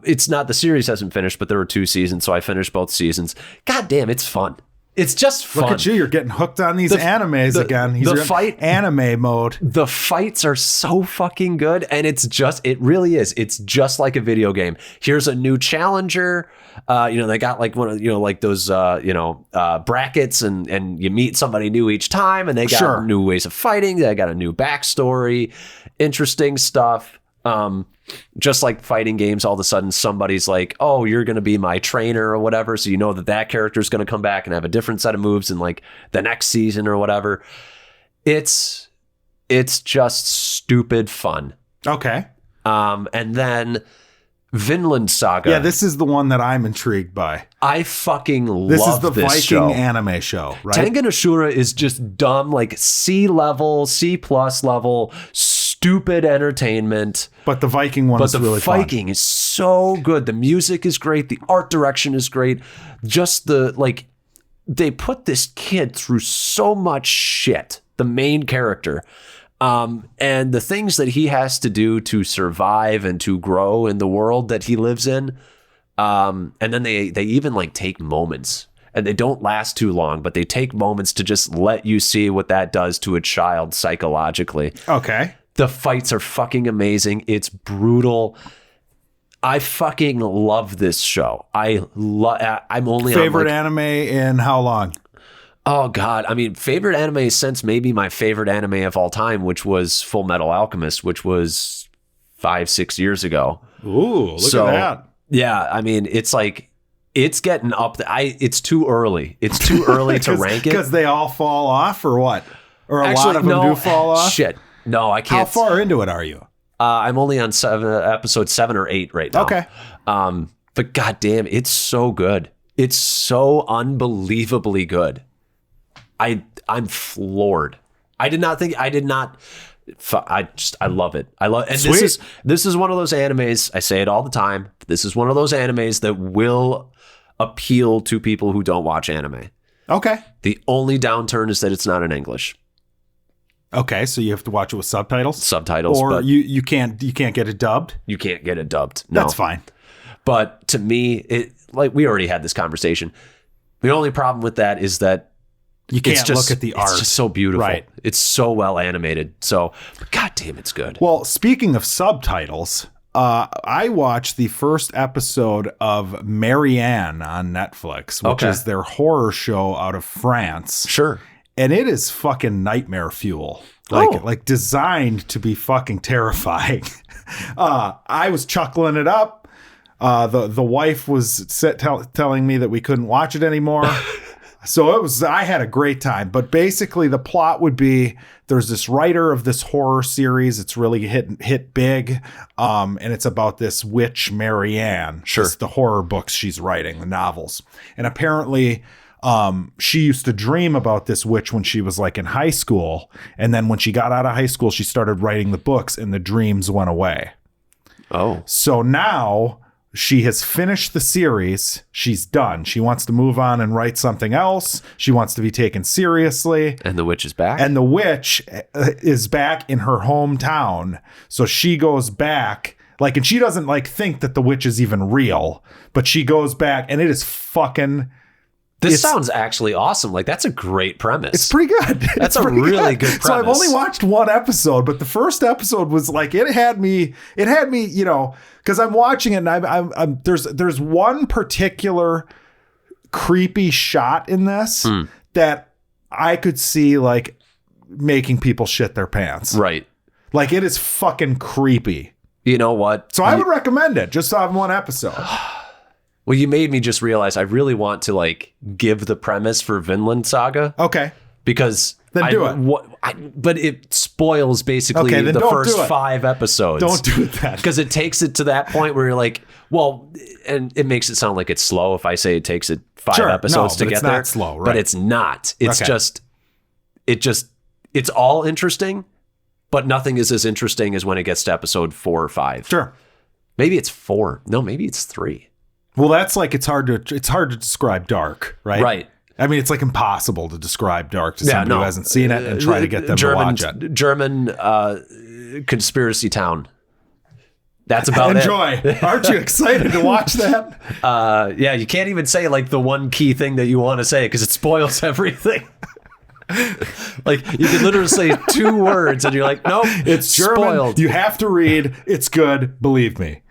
Speaker 2: It's not, the series hasn't finished, but there were 2 seasons, so I finished both seasons. God damn, it's fun. It's just fun.
Speaker 1: Look at you. You're getting hooked on these animes again. He's in anime mode.
Speaker 2: The fights are so fucking good. And it really is. It's just like a video game. Here's a new challenger. They got like one of, like those, brackets and you meet somebody new each time, and they got new ways of fighting. They got a new backstory, interesting stuff. Just like fighting games, all of a sudden somebody's like, oh, you're going to be my trainer or whatever. So you know that character is going to come back and have a different set of moves in like the next season or whatever. It's just stupid fun.
Speaker 1: Okay.
Speaker 2: And then Vinland Saga.
Speaker 1: Yeah, this is the one that I'm intrigued by.
Speaker 2: I fucking love
Speaker 1: this is the
Speaker 2: Viking
Speaker 1: show. Anime show, right?
Speaker 2: Kengan Ashura is just dumb, like C level, C+ level, stupid entertainment.
Speaker 1: But the Viking one is really fun.
Speaker 2: But the Viking is so good. The music is great. The art direction is great. Just they put this kid through so much shit, the main character. And the things that he has to do to survive and to grow in the world that he lives in. And then they even like take moments, and they don't last too long, but they take moments to just let you see what that does to a child psychologically.
Speaker 1: Okay.
Speaker 2: The fights are fucking amazing. It's brutal. I fucking love this show. I'm only
Speaker 1: favorite anime in how long?
Speaker 2: Oh God. I mean, favorite anime since maybe my favorite anime of all time, which was Full Metal Alchemist, which was 5-6 years ago.
Speaker 1: Ooh, look at that.
Speaker 2: Yeah. I mean, it's It's getting up. It's too early. It's too early to rank it.
Speaker 1: Because they all fall off or what? Or a lot of them do fall off?
Speaker 2: Shit. No, I can't.
Speaker 1: How far into it are you?
Speaker 2: I'm only on episode 7 or 8 right now.
Speaker 1: Okay.
Speaker 2: But goddamn, it's so good. It's so unbelievably good. I'm floored. I love it. And
Speaker 1: Sweet.
Speaker 2: this is one of those animes, I say it all the time. This is one of those animes that will appeal to people who don't watch anime.
Speaker 1: Okay.
Speaker 2: The only downturn is that it's not in English.
Speaker 1: Okay, so you have to watch it with subtitles?
Speaker 2: Or
Speaker 1: but you can't get it dubbed?
Speaker 2: You can't get it dubbed. No.
Speaker 1: That's fine.
Speaker 2: But to me, we already had this conversation. The only problem with that is that
Speaker 1: you can't look at the art.
Speaker 2: It's just so beautiful.
Speaker 1: Right.
Speaker 2: It's so well animated. So, God damn, it's good.
Speaker 1: Well, speaking of subtitles, I watched the first episode of Marianne on Netflix, which is their horror show out of France.
Speaker 2: Sure.
Speaker 1: And it is fucking nightmare fuel. Like designed to be fucking terrifying. I was chuckling it up. The wife was telling me that we couldn't watch it anymore. So I had a great time. But basically the plot would be there's this writer of this horror series. It's really hit big. And it's about this witch, Marianne.
Speaker 2: Sure.
Speaker 1: It's the horror books she's writing, the novels. And apparently she used to dream about this witch when she was like in high school. And then when she got out of high school, she started writing the books and the dreams went away.
Speaker 2: Oh.
Speaker 1: So now she has finished the series. She's done. She wants to move on and write something else. She wants to be taken seriously.
Speaker 2: And the witch is back?
Speaker 1: And the witch is back in her hometown. So she goes back, and she doesn't think that the witch is even real, but she goes back and it is fucking...
Speaker 2: This sounds actually awesome. That's a great premise.
Speaker 1: It's pretty good.
Speaker 2: That's a really good premise.
Speaker 1: So I've only watched one episode, but the first episode was it had me, because I'm watching it and I'm there's one particular creepy shot in this that I could see making people shit their pants.
Speaker 2: Right.
Speaker 1: It is fucking creepy.
Speaker 2: You know what?
Speaker 1: So I would recommend it just to have one episode.
Speaker 2: Well, you made me just realize I really want to give the premise for Vinland Saga.
Speaker 1: Okay.
Speaker 2: Because
Speaker 1: then do it.
Speaker 2: But it spoils basically the first 5 episodes.
Speaker 1: Don't do that.
Speaker 2: Because it takes it to that point where you're like, well, and it makes it sound like it's slow if I say it takes it 5 episodes to get there.
Speaker 1: It's not slow, right?
Speaker 2: But it's not. It's it's all interesting, but nothing is as interesting as when it gets to episode 4 or 5.
Speaker 1: Sure.
Speaker 2: Maybe it's 4. No, maybe it's 3.
Speaker 1: Well, that's it's hard to describe dark, right?
Speaker 2: Right.
Speaker 1: I mean, it's impossible to describe dark to somebody who hasn't seen it and try to get them to watch it.
Speaker 2: German conspiracy town. That's about
Speaker 1: Enjoy.
Speaker 2: it.
Speaker 1: Aren't you excited to watch that?
Speaker 2: Yeah, you can't even say the one key thing that you want to say because it spoils everything. You could literally say 2 words and you're like, nope,
Speaker 1: it's German.
Speaker 2: Spoiled.
Speaker 1: You have to read. It's good. Believe me.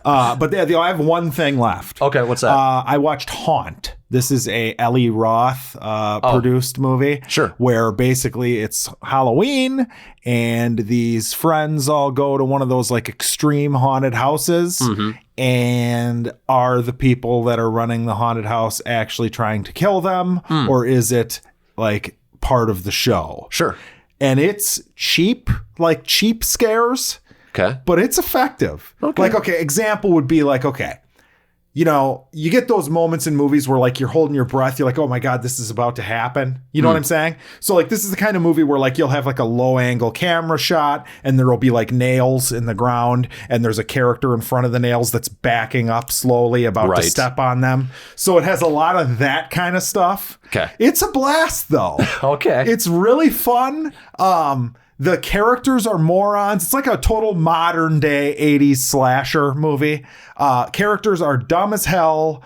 Speaker 1: But I have one thing left.
Speaker 2: Okay, what's that?
Speaker 1: I watched Haunt. This is a Eli Roth produced movie.
Speaker 2: Sure.
Speaker 1: Where basically it's Halloween and these friends all go to one of those extreme haunted houses. Mm-hmm. And are the people that are running the haunted house actually trying to kill them? Or is it part of the show?
Speaker 2: Sure.
Speaker 1: And it's cheap scares.
Speaker 2: Okay.
Speaker 1: But it's effective.
Speaker 2: Okay.
Speaker 1: Example would be you get those moments in movies where you're holding your breath. You're like, oh my God, this is about to happen. You know what I'm saying? So this is the kind of movie where you'll have a low angle camera shot and there'll be nails in the ground and there's a character in front of the nails that's backing up slowly about to step on them. So it has a lot of that kind of stuff.
Speaker 2: Okay.
Speaker 1: It's a blast though.
Speaker 2: Okay.
Speaker 1: It's really fun. The characters are morons. It's a total modern day 80s slasher movie. Characters are dumb as hell.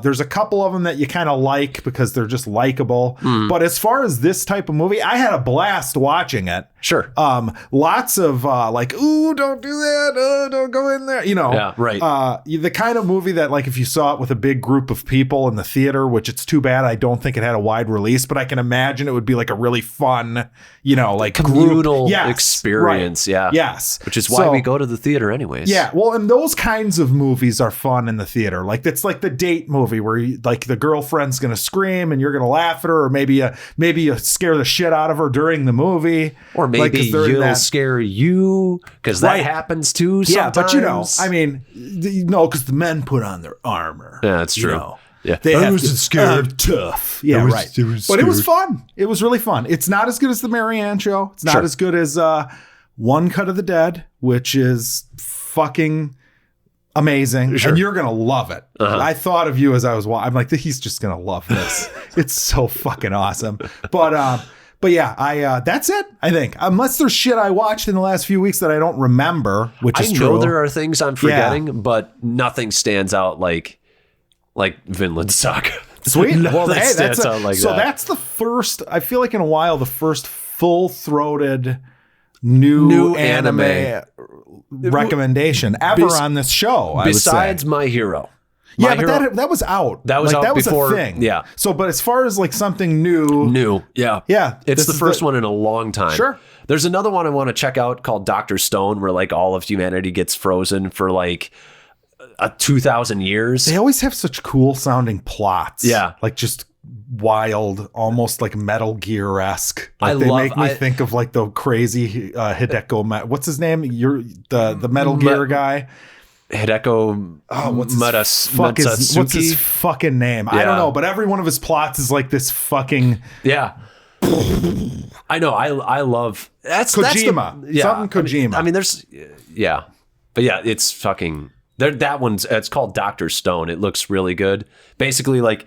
Speaker 1: There's a couple of them that you kind of like because they're just likable. But as far as this type of movie, I had a blast watching it.
Speaker 2: Sure.
Speaker 1: Lots of ooh, don't do that. Don't go in there.
Speaker 2: Yeah, right.
Speaker 1: The kind of movie that if you saw it with a big group of people in the theater, which it's too bad I don't think it had a wide release, but I can imagine it would be a really fun,
Speaker 2: communal
Speaker 1: group.
Speaker 2: experience.
Speaker 1: Right.
Speaker 2: Yeah.
Speaker 1: Yes.
Speaker 2: Which is why we go to the theater anyways.
Speaker 1: Yeah. Well, and those kinds of movies are fun in the theater. It's the hate movie where like the girlfriend's gonna scream and you're gonna laugh at her, or maybe you scare the shit out of her during the movie,
Speaker 2: or maybe you'll scare you because that happens too.
Speaker 1: Yeah,
Speaker 2: sometimes.
Speaker 1: but I mean, because the men put on their armor.
Speaker 2: Yeah, that's true.
Speaker 1: Yeah, they have to scared tough. Yeah, right. But it was fun. It was really fun. It's not as good as the Marianne show. It's not as good as One Cut of the Dead, which is fucking amazing. And you're gonna love it. I thought of you as I was watching. I'm like, he's just gonna love this. It's so fucking awesome. But yeah, that's it. I think, unless there's shit I watched in the last few weeks that I don't remember, which is true.
Speaker 2: I know there are things I'm forgetting, but nothing stands out like Vinland Saga.
Speaker 1: Sweet. Well, hey, that's the first, I feel like in a while, the first full-throated new anime recommendation ever on this show.
Speaker 2: Besides My Hero.
Speaker 1: But that was out.
Speaker 2: That was out before.
Speaker 1: Was a thing.
Speaker 2: Yeah.
Speaker 1: So, but as far as like something new.
Speaker 2: Yeah.
Speaker 1: Yeah.
Speaker 2: It's the first one in a long time.
Speaker 1: Sure.
Speaker 2: There's another one I want to check out called Dr. Stone, where like all of humanity gets frozen for like 2,000 years.
Speaker 1: They always have such cool sounding plots.
Speaker 2: Yeah.
Speaker 1: Like just wild, almost like Metal Gear-esque. Like
Speaker 2: they
Speaker 1: make me think of like the crazy Hideko. What's his name? You're the Metal Gear guy.
Speaker 2: Hideko.
Speaker 1: What's his fucking name? Yeah. I don't know, but every one of his plots is like this fucking.
Speaker 2: Yeah. I know. I love that's
Speaker 1: Kojima. Something Kojima.
Speaker 2: I mean, there's but yeah, it's fucking. That one's, it's called Dr. Stone. It looks really good. Basically, like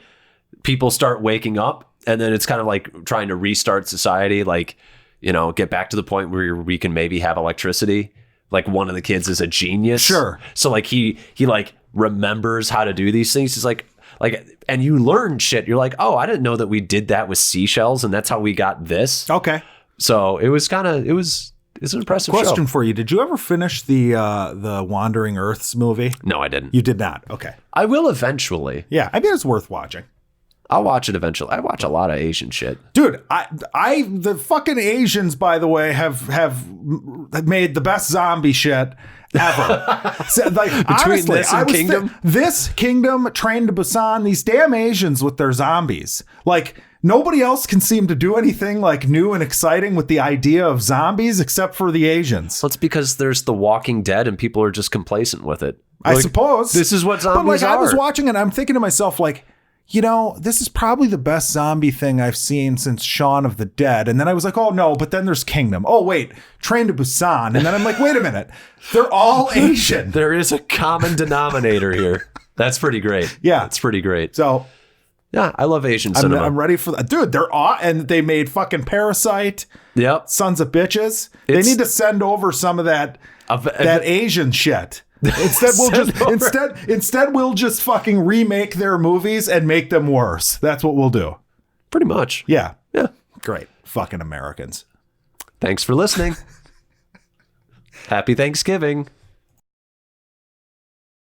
Speaker 2: people start waking up, and then it's kind of like trying to restart society, like, get back to the point where we can maybe have electricity. Like one of the kids is a genius.
Speaker 1: Sure.
Speaker 2: So like he like remembers how to do these things. He's like, and you learn shit. You're like, oh, I didn't know that we did that with seashells, and that's how we got this.
Speaker 1: Okay.
Speaker 2: So it's an impressive
Speaker 1: question
Speaker 2: show.
Speaker 1: For you. Did you ever finish the Wandering Earths movie?
Speaker 2: No, I didn't.
Speaker 1: You did not. Okay.
Speaker 2: I will eventually.
Speaker 1: Yeah, I mean, it's worth watching.
Speaker 2: I'll watch it eventually. I watch a lot of Asian shit.
Speaker 1: Dude, the fucking Asians, by the way, have made the best zombie shit ever. So, like, honestly,
Speaker 2: this and Kingdom?
Speaker 1: This Kingdom, Train to Busan, these damn Asians with their zombies. Like, nobody else can seem to do anything like new and exciting with the idea of zombies except for the Asians.
Speaker 2: Well, it's because there's The Walking Dead and people are just complacent with it.
Speaker 1: I suppose.
Speaker 2: This is what zombies are.
Speaker 1: I was watching it and I'm thinking to myself, like, this is probably the best zombie thing I've seen since Shaun of the Dead. And then I was like, oh, no, but then there's Kingdom. Oh, wait, Train to Busan. And then I'm like, wait a minute. They're all Asian.
Speaker 2: There is a common denominator here. That's pretty great.
Speaker 1: Yeah.
Speaker 2: It's pretty great.
Speaker 1: So,
Speaker 2: yeah, I love Asian cinema.
Speaker 1: I'm ready for that. Dude, they're all, and they made fucking Parasite.
Speaker 2: Yep. Sons
Speaker 1: of bitches. They need to send over some of that Asian shit. Instead we'll just fucking remake their movies and make them worse. That's what we'll do.
Speaker 2: Pretty much.
Speaker 1: Yeah. Great. Fucking Americans.
Speaker 2: Thanks for listening. Happy Thanksgiving.